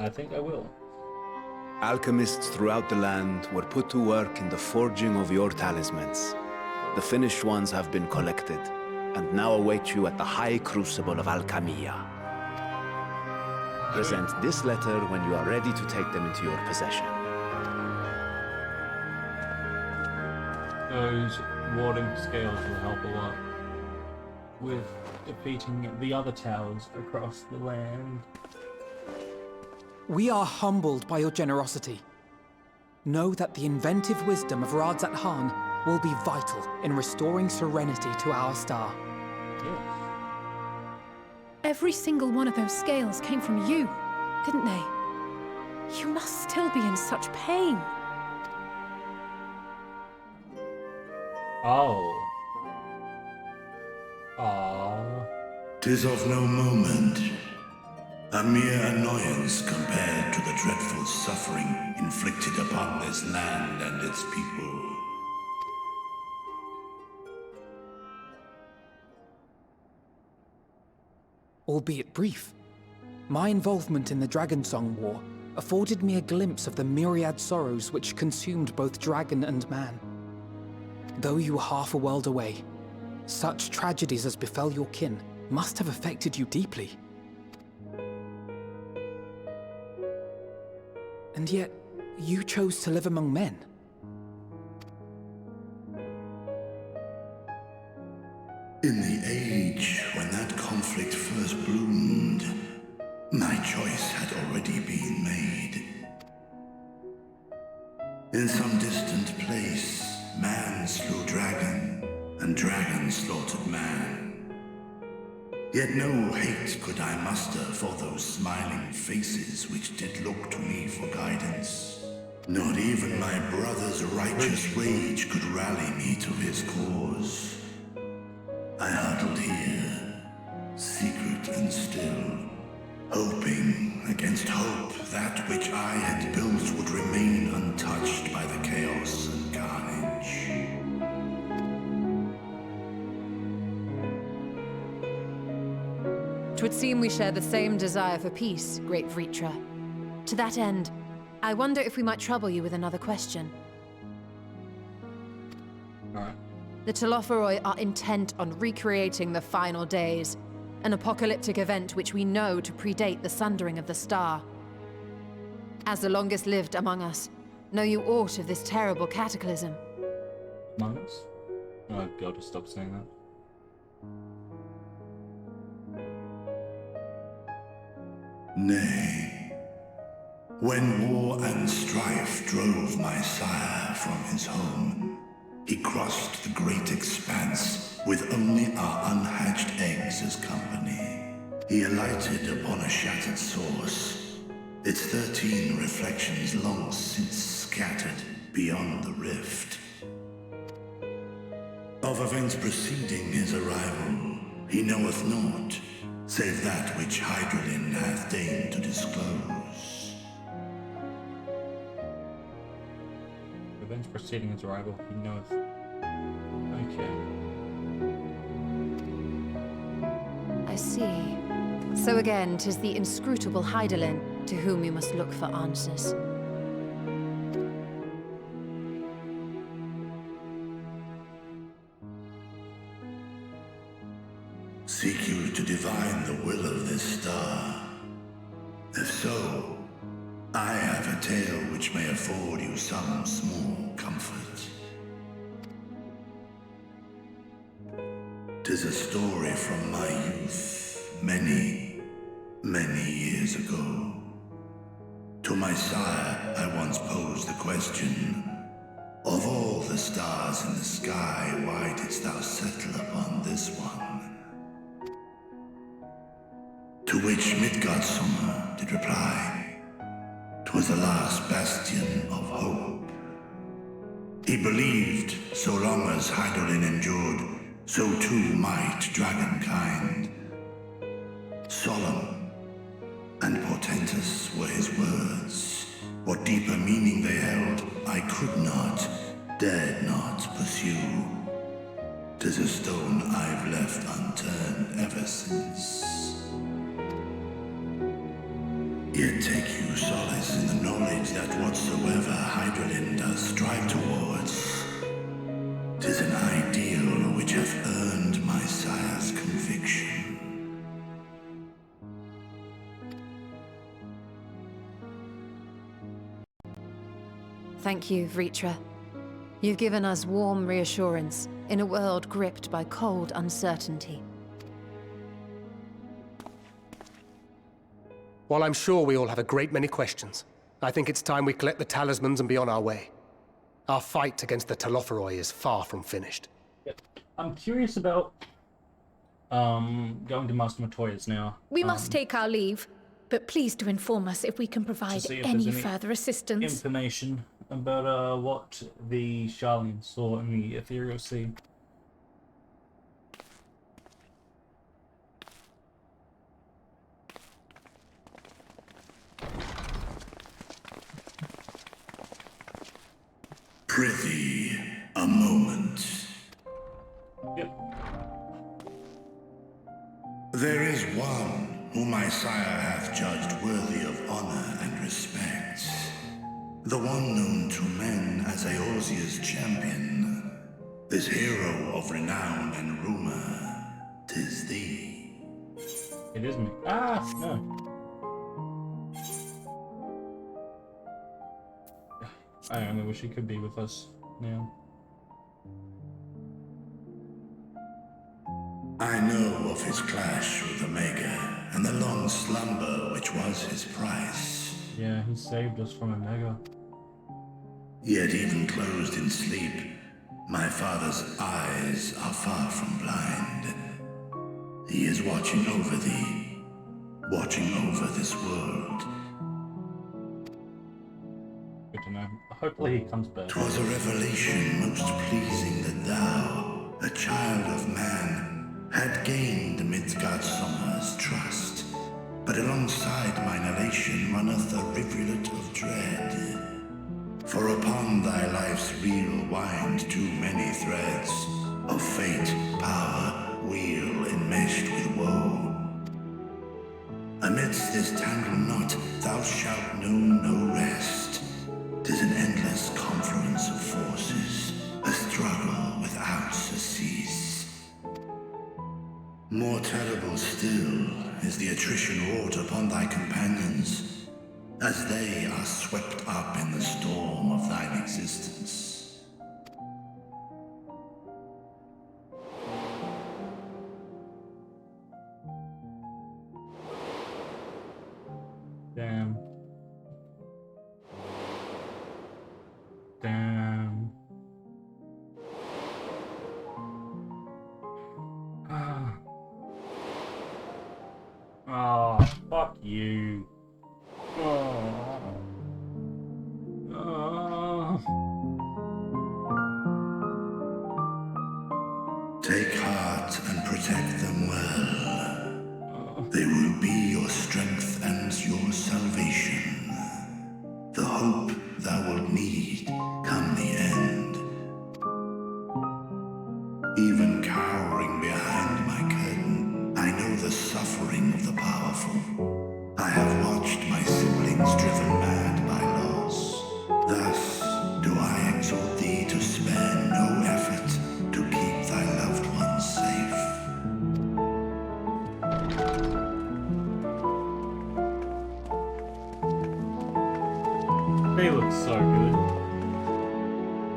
I think I will. Alchemists throughout the land were put to work in the forging of your talismans. The finished ones have been collected, and now await you at the High Crucible of Alchemia. Present this letter when you are ready to take them into your possession. Those warding scales will help a lot with defeating the other towers across the land. We are humbled by your generosity. Know that the inventive wisdom of Radzat Han will be vital in restoring serenity to our star. Yes. Every single one of those scales came from you, didn't they? You must still be in such pain. Oh. Aww. 'Tis of no moment. A mere annoyance compared to the dreadful suffering inflicted upon this land and its people. Albeit brief, my involvement in the Dragonsong War afforded me a glimpse of the myriad sorrows which consumed both dragon and man. Though you were half a world away, such tragedies as befell your kin must have affected you deeply. And yet, you chose to live among men. In the age when that conflict first bloomed, my choice had already been made. In some distant place, man slew dragon, and dragon slaughtered man. Yet no hate could I muster for those smiling faces which did look to me for guidance. Not even my brother's righteous rage could rally me to his cause. I huddled here, secret and still, hoping against hope that which I had built would remain untouched by the chaos and carnage. 'Twould seem we share the same desire for peace, great Vritra. To that end, I wonder if we might trouble you with another question. Alright. The Telophoroi are intent on recreating the final days, an apocalyptic event which we know to predate the sundering of the star. As the longest lived among us, know you aught of this terrible cataclysm? Among us? Oh, I've got to stop saying that. Nay. When war and strife drove my sire from his home, he crossed the great expanse with only our unhatched eggs as company. He alighted upon a shattered source, its 13 reflections long since scattered beyond the rift. Of events preceding his arrival, he knoweth naught, save that which Hydralin hath deigned to disclose. Events preceding his arrival, he knoweth. Okay. I see. So again, 'tis the inscrutable Hydralin to whom you must look for answers. Seek you to divine the will of this star? If so, I have a tale which may afford you some small comfort. 'Tis a story from my youth, many, many years ago. To my sire, I once posed the question, of all the stars in the sky, why didst thou settle upon this one? To which Midgardsormr did reply, 'twas the last bastion of hope. He believed so long as Hydralin endured, so too might dragonkind. Solemn and portentous were his words. What deeper meaning they held, I could not, dared not pursue. 'Tis a stone I've left unturned ever since. Yet take you solace in the knowledge that whatsoever Hydralin does strive towards, 'tis an ideal which hath earned my sire's conviction. Thank you, Vritra. You've given us warm reassurance in a world gripped by cold uncertainty. While I'm sure we all have a great many questions, I think it's time we collect the talismans and be on our way. Our fight against the Telophoroi is far from finished. Yep. I'm curious about going to Master Matoya's now. We must take our leave, but please do inform us if we can provide see if any there's further assistance. Information about what the Sharlayan saw in the Ethereal Sea. Prithee, a moment. Yep. There is one whom my sire hath judged worthy of honor and respect. The one known to men as Eorzea's champion. This hero of renown and rumor. 'Tis thee. It is me. Ah, no. I only wish he could be with us now. I know of his clash with Omega, and the long slumber which was his price. Yeah, he saved us from Omega. Yet even closed in sleep, my father's eyes are far from blind. He is watching over thee, watching over this world. Good to know. Hopefully he comes back. 'Twas a revelation most pleasing that thou, a child of man, had gained Midgardsormr's trust. But alongside mine elation runneth a rivulet of dread. For upon thy life's reel wind too many threads of fate, power, weal enmeshed with woe. Amidst this tangled knot thou shalt know no rest. 'Tis an endless confluence of forces, a struggle without surcease. More terrible still is the attrition wrought upon thy companions, as they are swept up in the storm of thine existence. Damn. Damn. Oh, fuck you. Oh. Oh. Take heart and protect them well. They will be your strength and your salvation. The hope thou wilt need come the end. Even cowering behind my curtain, I know the suffering of the powerful. I have watched my siblings driven mad by loss. Thus do I exhort thee to spare no effort to keep thy loved ones safe. They look so good.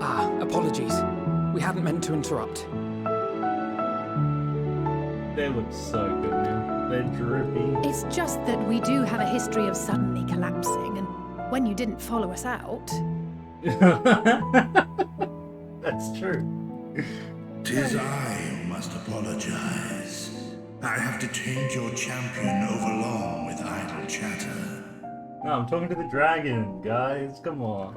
Ah, apologies. We hadn't meant to interrupt. They look so good now. They're drippy. It's just that we do have a history of suddenly collapsing, and when you didn't follow us out... That's true. 'Tis I who must apologize. I have detained your champion overlong with idle chatter. No, I'm talking to the dragon, guys. Come on.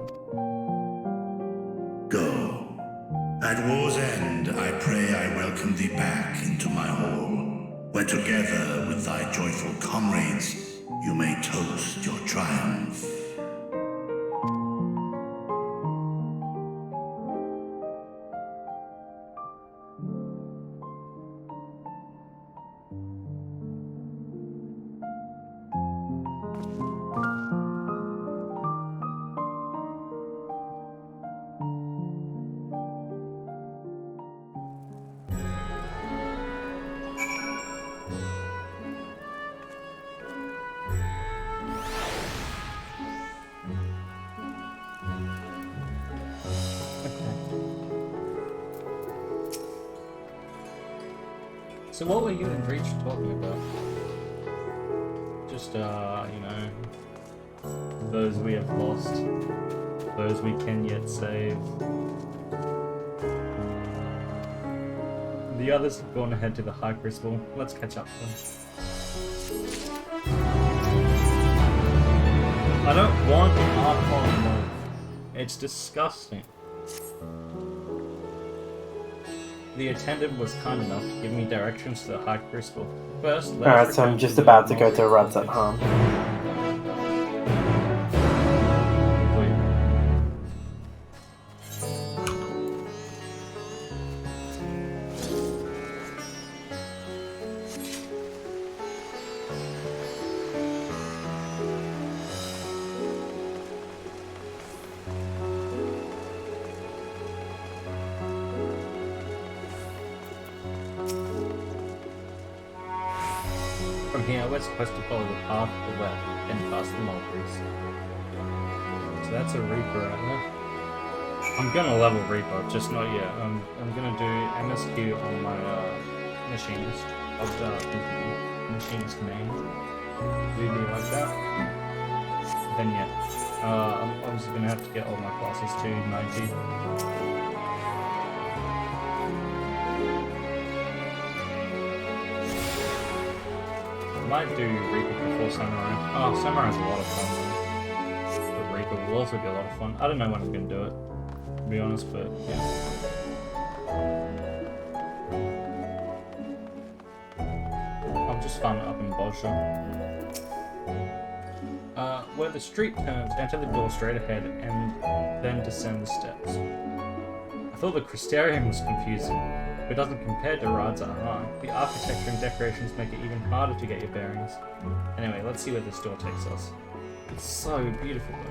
Go. At war's end, I pray I welcome thee back into my hall, where together with thy joyful comrades, you may toast your triumph. So what were you and Reach talking about? Just, you know, those we have lost, those we can yet save. The others have gone ahead to the High Crucible. Let's catch up to them. I don't want an Archon move. It's disgusting. The attendant was kind enough to give me directions to the High Crucible. First, Alright, so I'm just about to go to Radzat Han. From here, we're supposed to follow the path to the left and past the mulberries. So that's a Reaper right there. I'm gonna level Reaper, just not yet. I'm gonna do MSQ on my machinist of the machinist main. Leave me like that. Then yeah, I'm obviously gonna have to get all my classes to 90. Might do Reaper before Samurai. Oh, Samurai's a lot of fun though. But Reaper will also be a lot of fun. I don't know when I'm going to do it, to be honest, but yeah. I'll just farm it up in Bolsha. Where the street turns, enter the door straight ahead and then descend the steps. I thought the Crystarium was confusing. It doesn't compare to Radzat Han. The architecture and decorations make it even harder to get your bearings. Anyway, let's see where this door takes us. It's so beautiful though.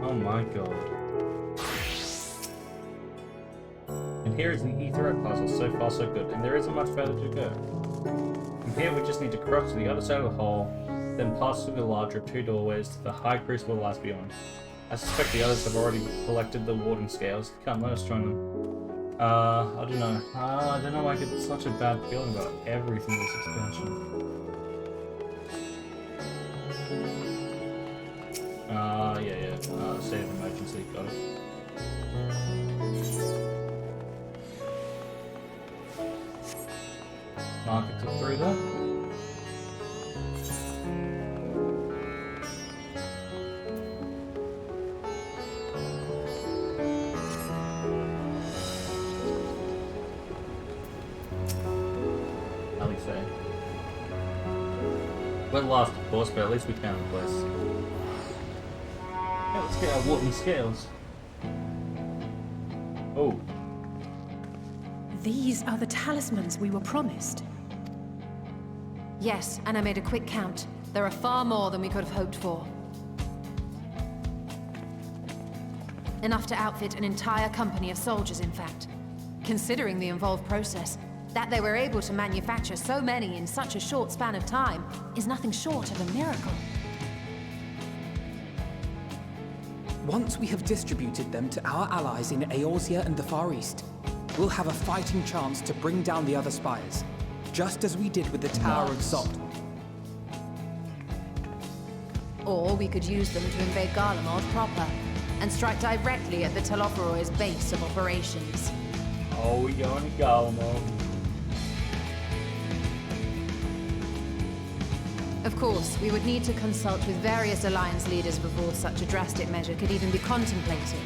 Oh my god. And here is the Aetheroid puzzle, so far so good, and there isn't much further to go. From here we just need to cross to the other side of the hall, then pass through the larger two doorways to the High Crucible lies beyond. I suspect the others have already collected the Warden Scales. Can't let us join them. I don't know. I don't know why I get such a bad feeling about everything this expansion. Yeah. Save emergency, got it. Mark it to 3 there. At least say. We're lost, of course, but at least we found the place. Let's get our Warden Scales. Oh. These are the talismans we were promised. Yes, and I made a quick count. There are far more than we could have hoped for. Enough to outfit an entire company of soldiers, in fact. Considering the involved process, that they were able to manufacture so many in such a short span of time is nothing short of a miracle. Once we have distributed them to our allies in Eorzea and the Far East, we'll have a fighting chance to bring down the other spires, just as we did with the Tower of Zot. Or we could use them to invade Garlemald proper, and strike directly at the Telophoroid's base of operations. Oh, we're going to Garlemald. Of course, we would need to consult with various Alliance leaders before such a drastic measure could even be contemplated.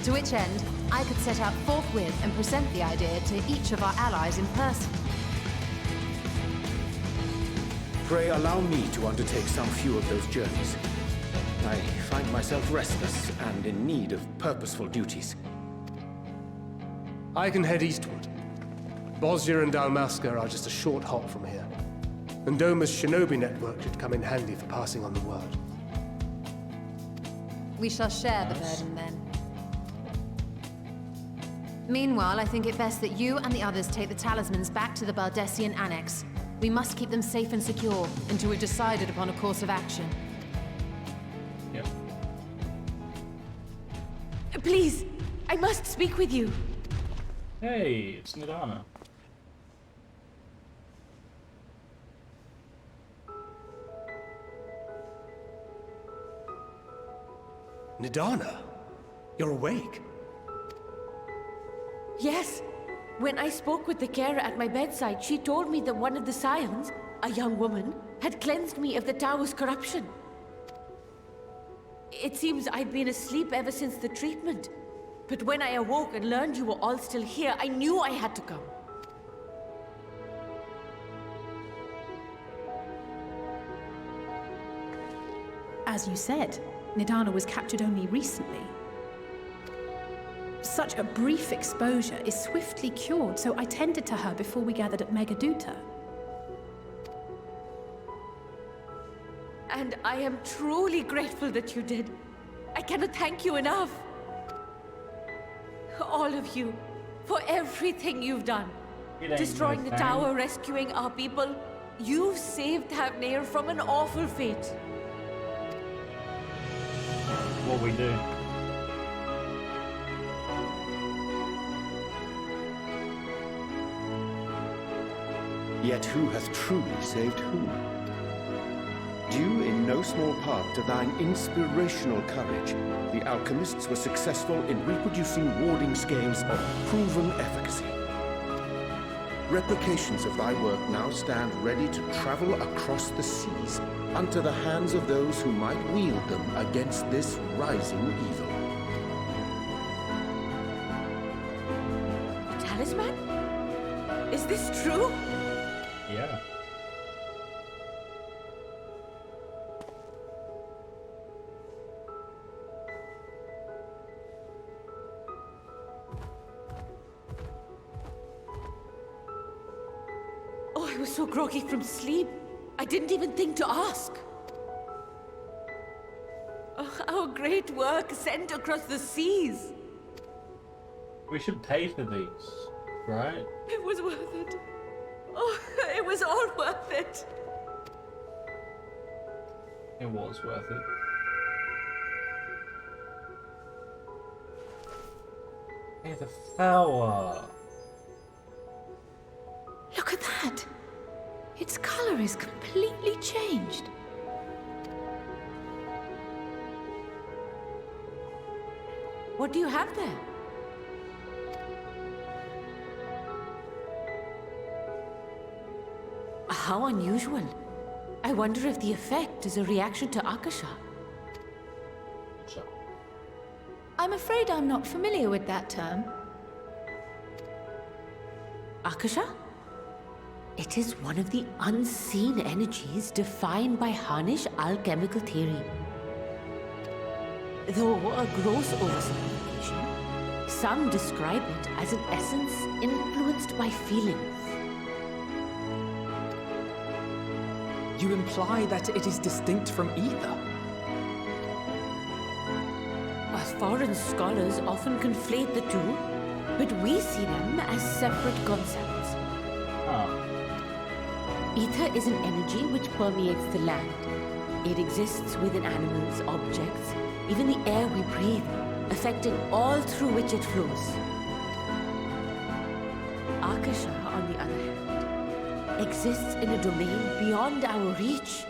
To which end, I could set out forthwith and present the idea to each of our allies in person. Pray allow me to undertake some few of those journeys. I find myself restless and in need of purposeful duties. I can head eastward. Bosnia and Dalmasca are just a short hop from here. And Doma's shinobi network should come in handy for passing on the word. We shall share the burden then. Meanwhile, I think it best that you and the others take the talismans back to the Baldessian Annex. We must keep them safe and secure until we've decided upon a course of action. Yep. Please, I must speak with you. Hey, it's Nidana. Nidana? You're awake? Yes. When I spoke with the carer at my bedside, she told me that one of the scions, a young woman, had cleansed me of the tower's corruption. It seems I'd been asleep ever since the treatment. But when I awoke and learned you were all still here, I knew I had to come. As you said, Nidana was captured only recently. Such a brief exposure is swiftly cured, so I tended to her before we gathered at Megaduta. And I am truly grateful that you did. I cannot thank you enough. All of you, for everything you've done. Destroying the tower, rescuing our people. You've saved Havnair from an awful fate. What we do. Yet who hath truly saved whom? Due in no small part to thine inspirational courage, the alchemists were successful in reproducing warding scales of proven efficacy. Replications of thy work now stand ready to travel across the seas unto the hands of those who might wield them against this rising evil. Talisman? Is this true? Yeah. Oh, I was so groggy from sleep. I didn't even think to ask. Oh, our great work sent across the seas. We should pay for these, right? It was worth it. Oh, it was all worth it. It was worth it. Hey, the flower. Look at that! Its color is completely changed. What do you have there? How unusual. I wonder if the effect is a reaction to Akasha. I'm afraid I'm not familiar with that term. Akasha? It is one of the unseen energies defined by Harnish alchemical theory. Though a gross oversimplification, some describe it as an essence influenced by feelings. You imply that it is distinct from ether? Foreign scholars often conflate the two, but we see them as separate concepts. Ether is an energy which permeates the land. It exists within animals, objects, even the air we breathe, affecting all through which it flows. Akasha, on the other hand, exists in a domain beyond our reach.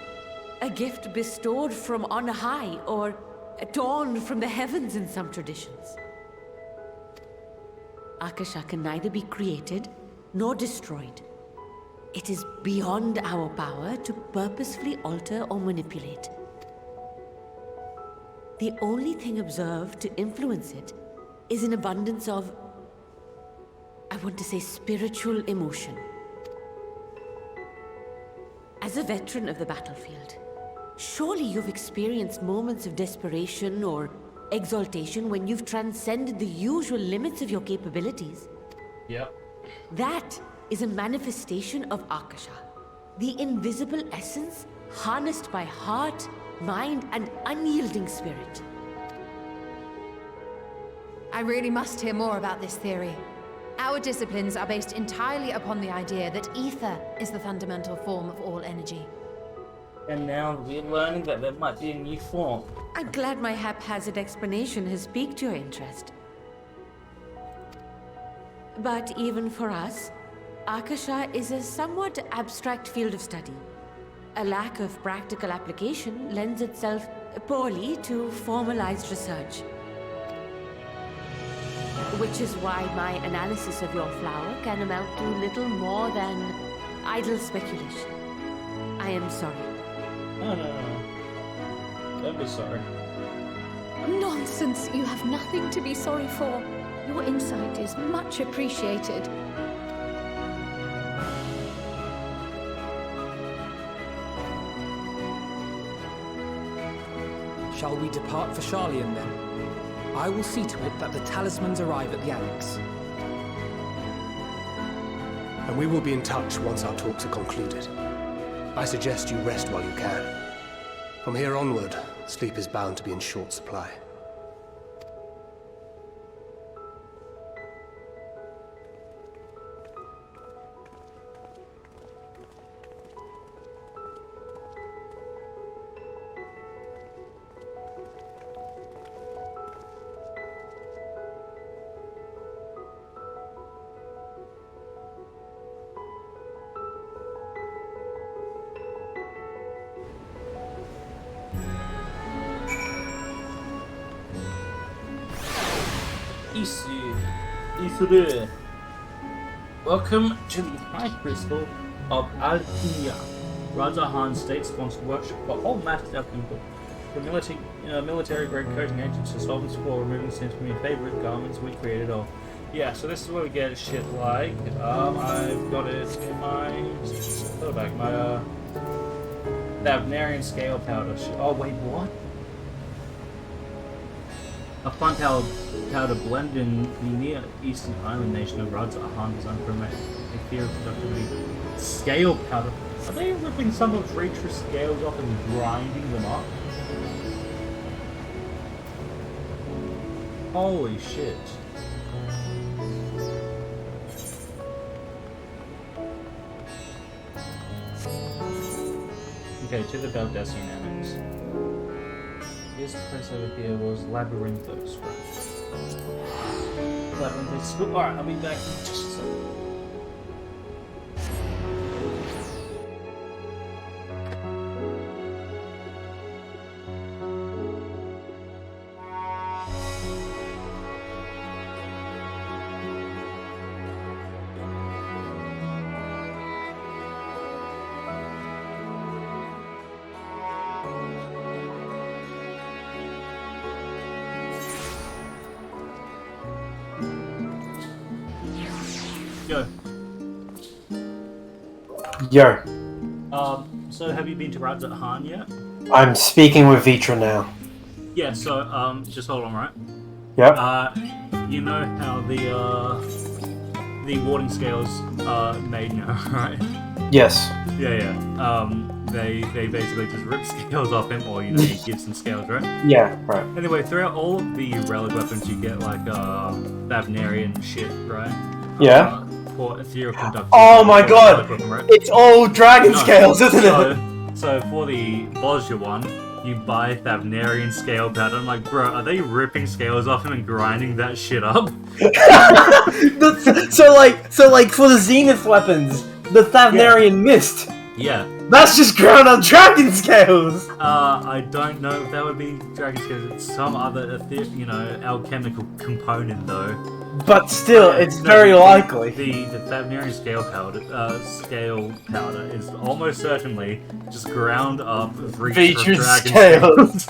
A gift bestowed from on high, or torn from the heavens in some traditions. Akasha can neither be created nor destroyed. It is beyond our power to purposefully alter or manipulate. The only thing observed to influence it is an abundance of, I want to say, spiritual emotion. As a veteran of the battlefield, surely you've experienced moments of desperation or exaltation when you've transcended the usual limits of your capabilities. Yep. That is a manifestation of Akasha, the invisible essence harnessed by heart, mind, and unyielding spirit. I really must hear more about this theory. Our disciplines are based entirely upon the idea that ether is the fundamental form of all energy. And now we're learning that there might be a new form. I'm glad my haphazard explanation has piqued your interest. But even for us, Akasha is a somewhat abstract field of study. A lack of practical application lends itself poorly to formalized research. Which is why my analysis of your flower can amount to little more than idle speculation. I am sorry. No. Don't be sorry. Nonsense! You have nothing to be sorry for. Your insight is much appreciated. Shall we depart for Sharlayan then? I will see to it that the talismans arrive at the Annex. And we will be in touch once our talks are concluded. I suggest you rest while you can. From here onward, sleep is bound to be in short supply. Isu. Welcome to the High Crystal of Alchemia. Raja Han's state-sponsored workshop for all masters alchemical. For military-grade coating agents to solvents for removing sins from your favorite garments we created all. Yeah, so this is where we get shit like, I've got it in my, my, Thavnarian scale powder. Oh wait, what? A fine powder blend in the near eastern island nation of Raja Han designed for a fear of productivity. Scale powder? Are they ripping some of Reacher's scales off and grinding them up? Holy shit. Okay, to the Baldessian Annex. This place over here was Labyrinthos, right? Labyrinthos. Alright, I'll be back in just a second. Yo. So have you been to Raja Han yet? I'm speaking with Vitra now. Yeah, so, just hold on, right? Yep. You know how the warding scales are made now, right? Yes. Yeah. They basically just rip scales off him, or, you know, he gives some scales, right? Yeah, right. Anyway, throughout all of the relic weapons, you get, like, Thavnarian shit, right? Yeah. For ethereal conductivity. Oh my god! Weapon, right? It's all dragon scales, isn't it? So for the Bosja one, you buy Thavnarian scale powder. I'm like, bro, are they ripping scales off him and grinding that shit up? so like for the Zenith weapons, the Thavnarian mist. Yeah. That's just ground on dragon scales! I don't know if that would be dragon scales. It's some other, alchemical component, though. But still, it's very likely. The Thavnarian scale powder is almost certainly just ground up Featured dragon scales.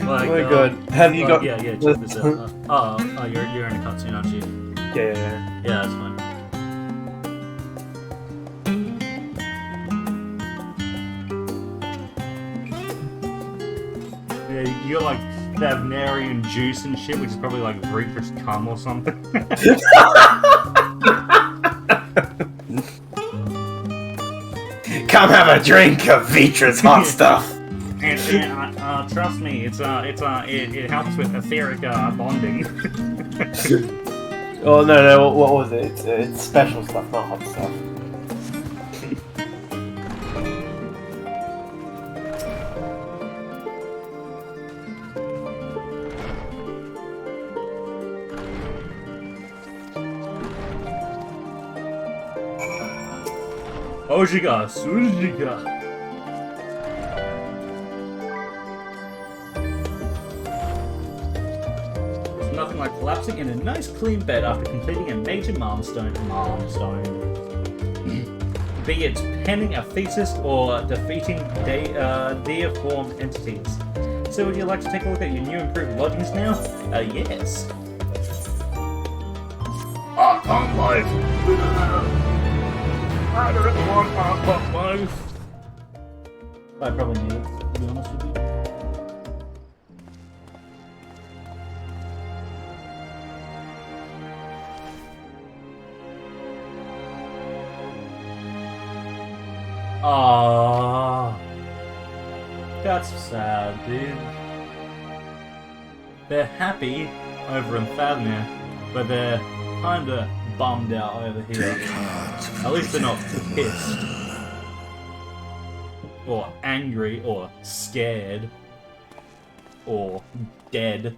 like, oh my god. Have you got... Yeah, check this out. You're in a cutscene, aren't you? Yeah. Yeah, that's fine. Yeah, you're like Thavnarian juice and shit, which is probably like Reaper's cum or something. Come have a drink of Vitra's hot stuff. And trust me, it helps with etheric bonding. Oh no, what was it? It's special stuff, not hot stuff. Ojiga, Sujiga. There's nothing like collapsing in a nice clean bed after completing a major milestone. Be it penning a thesis or defeating deiform entities. So would you like to take a look at your new improved lodgings now? Yes. Archon life! I don't want Archon life! I probably need it, to be honest with you. Ah, that's sad, dude. They're happy over in Thavnia, but they're kinda bummed out over here. At least they're not pissed, or angry, or scared, or dead.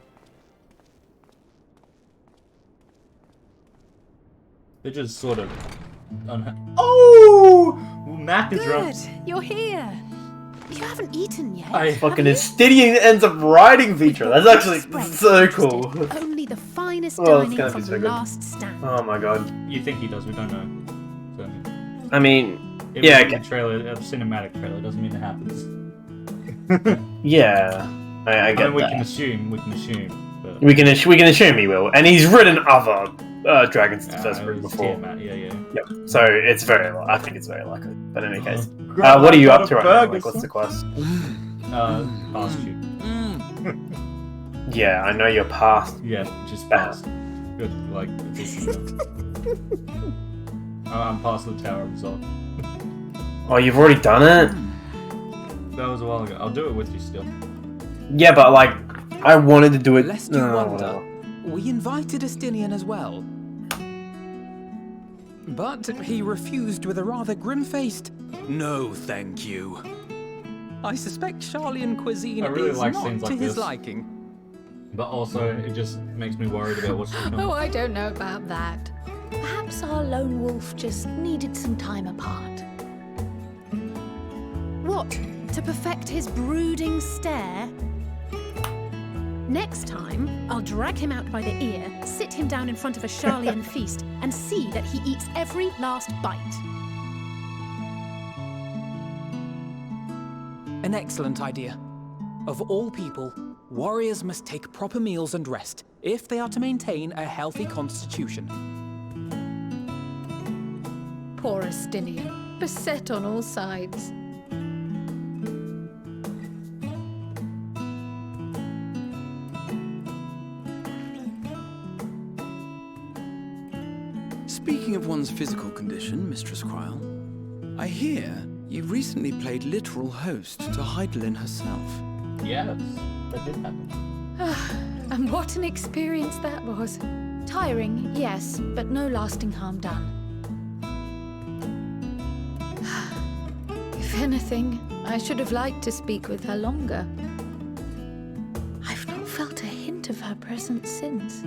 They're just sort of Oh! Mac is Good, you're here. You haven't eaten yet. Fucking Estidian ends up riding feature. That's actually so cool. Only the finest Oh, it's dining gonna from be so the good. last stand. Oh my god. You think he does? We don't know. So, I mean, it yeah, was a trailer, a cinematic trailer doesn't mean it happens. yeah. I get mean, we that. can assume. But... We can assume he will, and he's ridden other Dragons First Brew before. Yeah. Yep. So it's I think it's very likely. But in any case, what are you up to right now? Like, what's the quest? Past you. Yeah, I know you're past. Yeah, just past. Good, like. I'm past the Tower of Zot. Oh, you've already done it? That was a while ago. I'll do it with you still. Yeah, but like, I wanted to do it. Lest you wonder, we invited Estinian as well. But he refused with a rather grim-faced, "No, thank you." I suspect Sharlayan cuisine really is like not scenes to like his this. liking. But also, it just makes me worried about what's to come. Oh, I don't know about that. Perhaps our lone wolf just needed some time apart. What? To perfect his brooding stare? Next time, I'll drag him out by the ear, sit him down in front of a Sharlayan feast, and see that he eats every last bite. An excellent idea. Of all people, warriors must take proper meals and rest if they are to maintain a healthy constitution. Poor Estinian, beset on all sides. Speaking of one's physical condition, Mistress Cryle, I hear you recently played literal host to Heidelin herself. Yes, that did happen. And what an experience that was. Tiring, yes, but no lasting harm done. If anything, I should have liked to speak with her longer. I've not felt a hint of her presence since.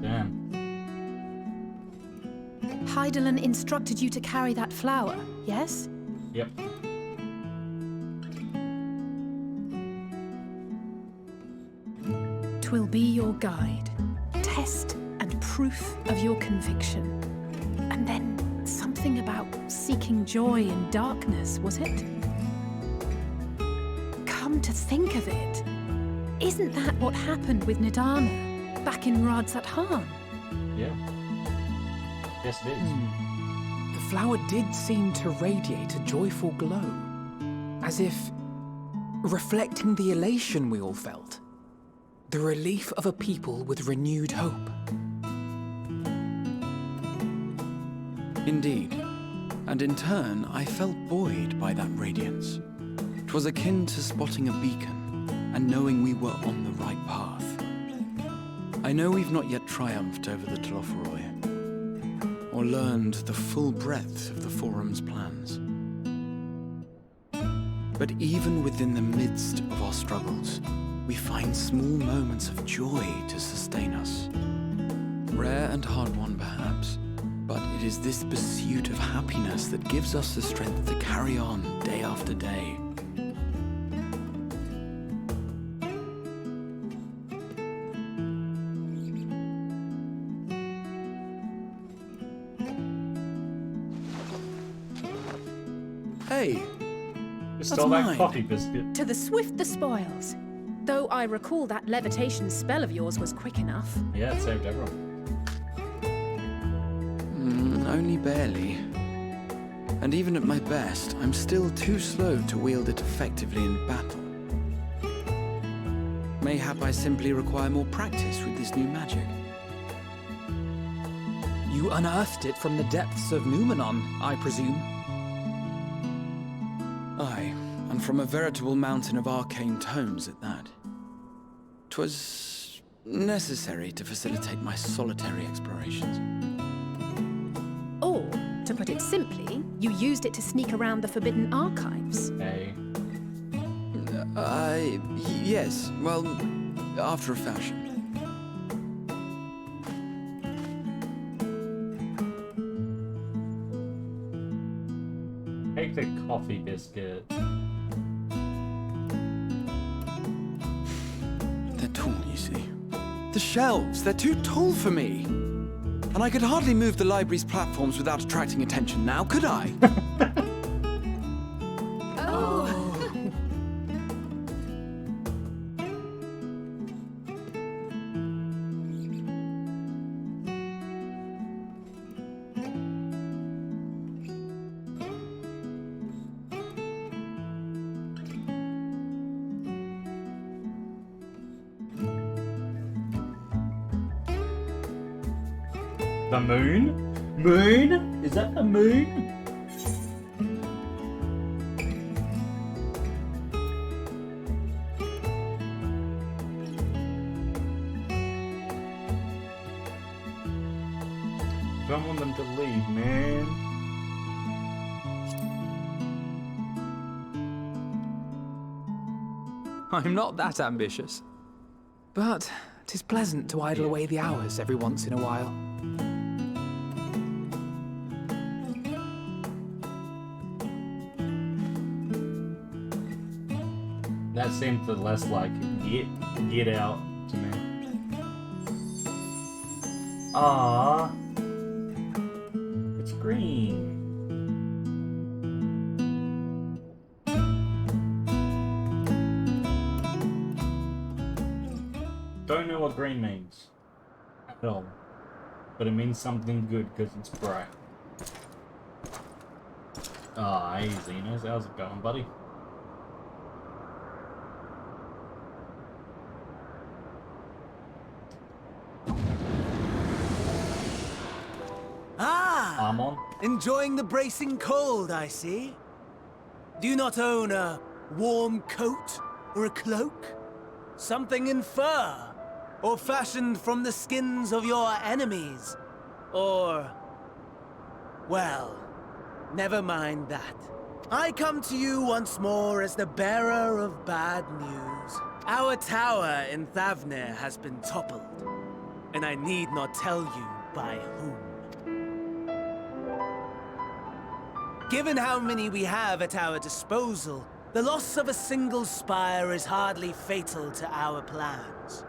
Damn. Heidelin instructed you to carry that flower, yes? Yep. Twill be your guide, test and proof of your conviction. And then something about seeking joy in darkness, was it? Come to think of it, isn't that what happened with Nidana back in Radzat Han? Yeah. Yes, it is. The flower did seem to radiate a joyful glow, as if reflecting the elation we all felt, the relief of a people with renewed hope. Indeed, and in turn I felt buoyed by that radiance. 'Twas 'Twas akin to spotting a beacon and knowing we were on the right path. I know we've not yet triumphed over the Tlofroi, or learned the full breadth of the Forum's plans. But even within the midst of our struggles, we find small moments of joy to sustain us. Rare and hard-won, perhaps, but it is this pursuit of happiness that gives us the strength to carry on day after day. Hey, Stole that coffee biscuit. To the swift the spoils. Though I recall that levitation spell of yours was quick enough. Yeah, it saved everyone. Only barely. And even at my best, I'm still too slow to wield it effectively in battle. Mayhap I simply require more practice with this new magic. You unearthed it from the depths of Numenon, I presume? Aye, and from a veritable mountain of arcane tomes at that. 'Twas necessary to facilitate my solitary explorations. Or, to put it simply, you used it to sneak around the Forbidden Archives. Hey. Yes, well, after a fashion. Take the coffee biscuit. They're tall, you see. The shelves, they're too tall for me. And I could hardly move the library's platforms without attracting attention now, could I? The moon? Moon? Is that the moon? Don't want them to leave, man. I'm not that ambitious. But 'tis pleasant to idle away the hours every once in a while. That seemed the less like get out to me. Ah, it's green. Don't know what green means at all, but it means something good because it's bright. Ah, hey Xenos, how's it going, buddy? Ah! Amon? Enjoying the bracing cold, I see. Do you not own a warm coat or a cloak? Something in fur? Or fashioned from the skins of your enemies? Or... well, never mind that. I come to you once more as the bearer of bad news. Our tower in Thavnir has been toppled, and I need not tell you by whom. Given how many we have at our disposal, the loss of a single spire is hardly fatal to our plans.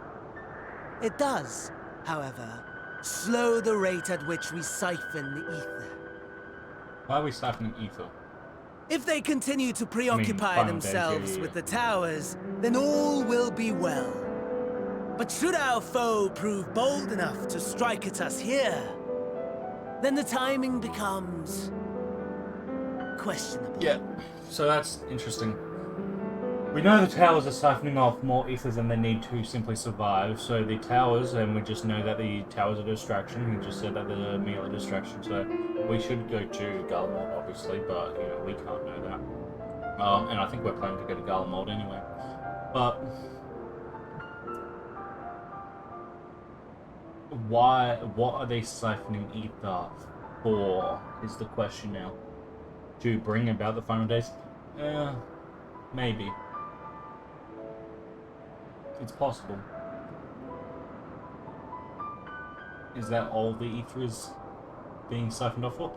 It does, however, slow the rate at which we siphon the ether. Why are we siphoning ether? If they continue to preoccupy themselves with the towers, then all will be well. But should our foe prove bold enough to strike at us here, then the timing becomes... questionable. Yeah, so that's interesting. We know the towers are siphoning off more ether than they need to simply survive, so the towers, and we just know that the towers are a distraction, we just said that they're merely a distraction, so we should go to Galmort, obviously, but, you know, we can't know that. And I think we're planning to go to Garlemald anyway. But what are they siphoning ether for, is the question now. To bring about the final days? Maybe. It's possible. Is that all the ether is being siphoned off for?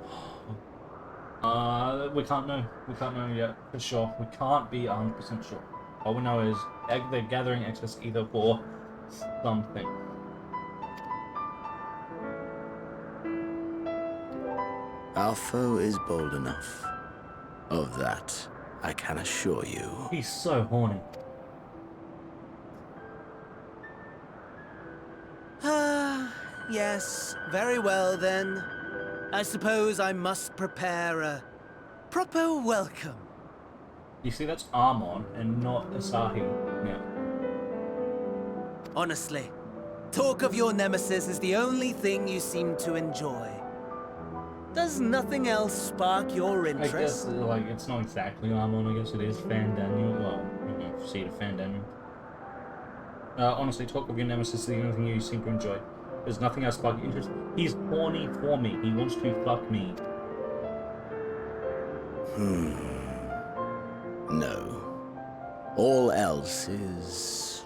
We can't know. We can't know yet for sure. We can't be 100% sure. All we know is they're gathering excess ether for something. Our foe is bold enough. Of that, I can assure you. He's so horny. Yes, very well then. I suppose I must prepare a proper welcome. You see, that's Armon and not Asahi now. Honestly, talk of your nemesis is the only thing you seem to enjoy. Does nothing else spark your interest? I guess, like, it's not exactly Armon, I guess it is Fandaniel. Well, you know, see the Fandaniel. Honestly, talk of your nemesis is the only thing you seem to enjoy. There's nothing else sparking interest. He's horny for me. He wants to fuck me. No. All else is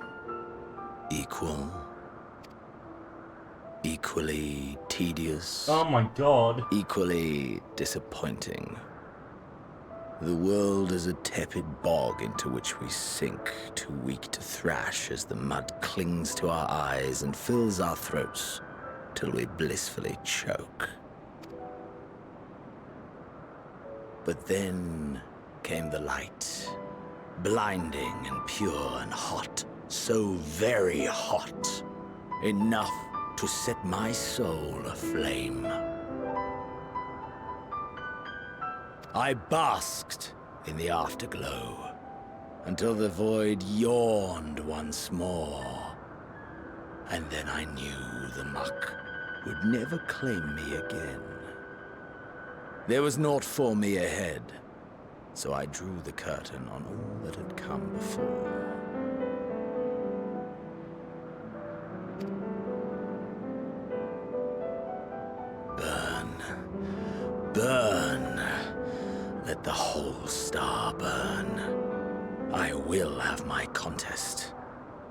equal. Equally tedious. Oh my god. Equally disappointing. The world is a tepid bog into which we sink, too weak to thrash as the mud clings to our eyes and fills our throats till we blissfully choke. But then came the light, blinding and pure and hot, so very hot, enough to set my soul aflame. I basked in the afterglow until the void yawned once more. And then I knew the muck would never claim me again. There was naught for me ahead, so I drew the curtain on all that had come before. Burn. Burn. Let the whole star burn. I will have my contest.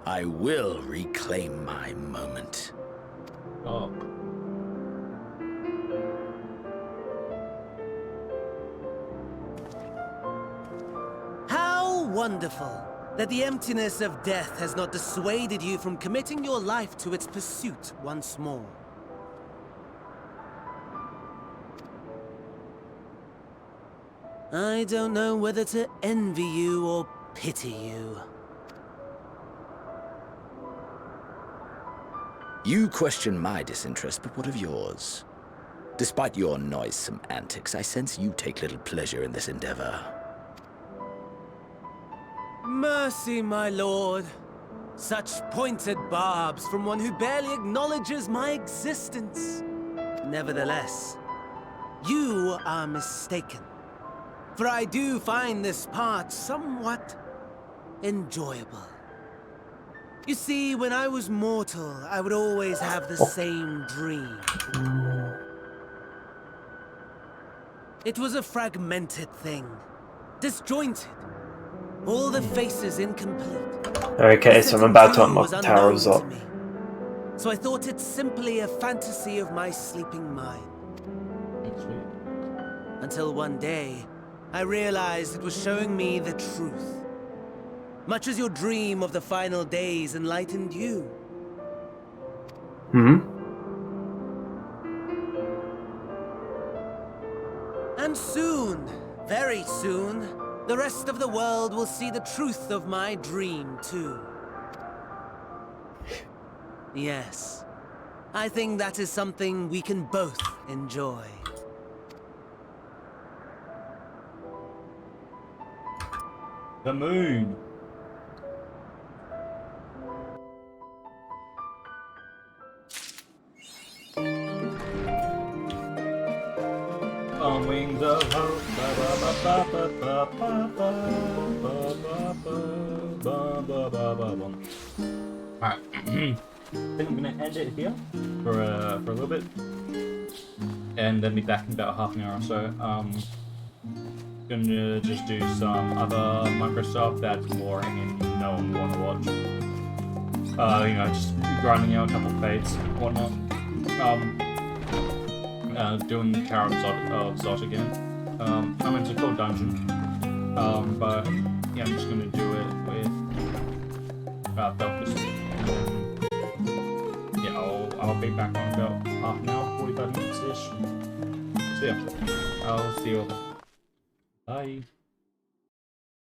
I will reclaim my moment. Oh. How wonderful that the emptiness of death has not dissuaded you from committing your life to its pursuit once more. I don't know whether to envy you or pity you. You question my disinterest, but what of yours? Despite your noisome antics, I sense you take little pleasure in this endeavor. Mercy, my lord. Such pointed barbs from one who barely acknowledges my existence. Nevertheless, you are mistaken. For I do find this part somewhat enjoyable. You see, when I was mortal, I would always have the same dream. It was a fragmented thing, disjointed, all the faces incomplete. Okay, so I'm about to unlock the Tower of Zot. So I thought it simply a fantasy of my sleeping mind. Until one day, I realized it was showing me the truth. Much as your dream of the final days enlightened you. And soon, very soon, the rest of the world will see the truth of my dream, too. Yes, I think that is something we can both enjoy. The moon. On wings of hope. Alright. I think I'm gonna end it here for a little bit. And then be back in about half an hour or so. Gonna just do some other Microsoft that's boring and no one wanna watch. You know, just grinding out a couple fates and whatnot. Doing the Tower of Zot again. I mean, it's a cool dungeon. But yeah, I'm just gonna do it with focus. Yeah, I'll be back on about half an hour, 45 minutes ish. So yeah, I'll see you all. Bye.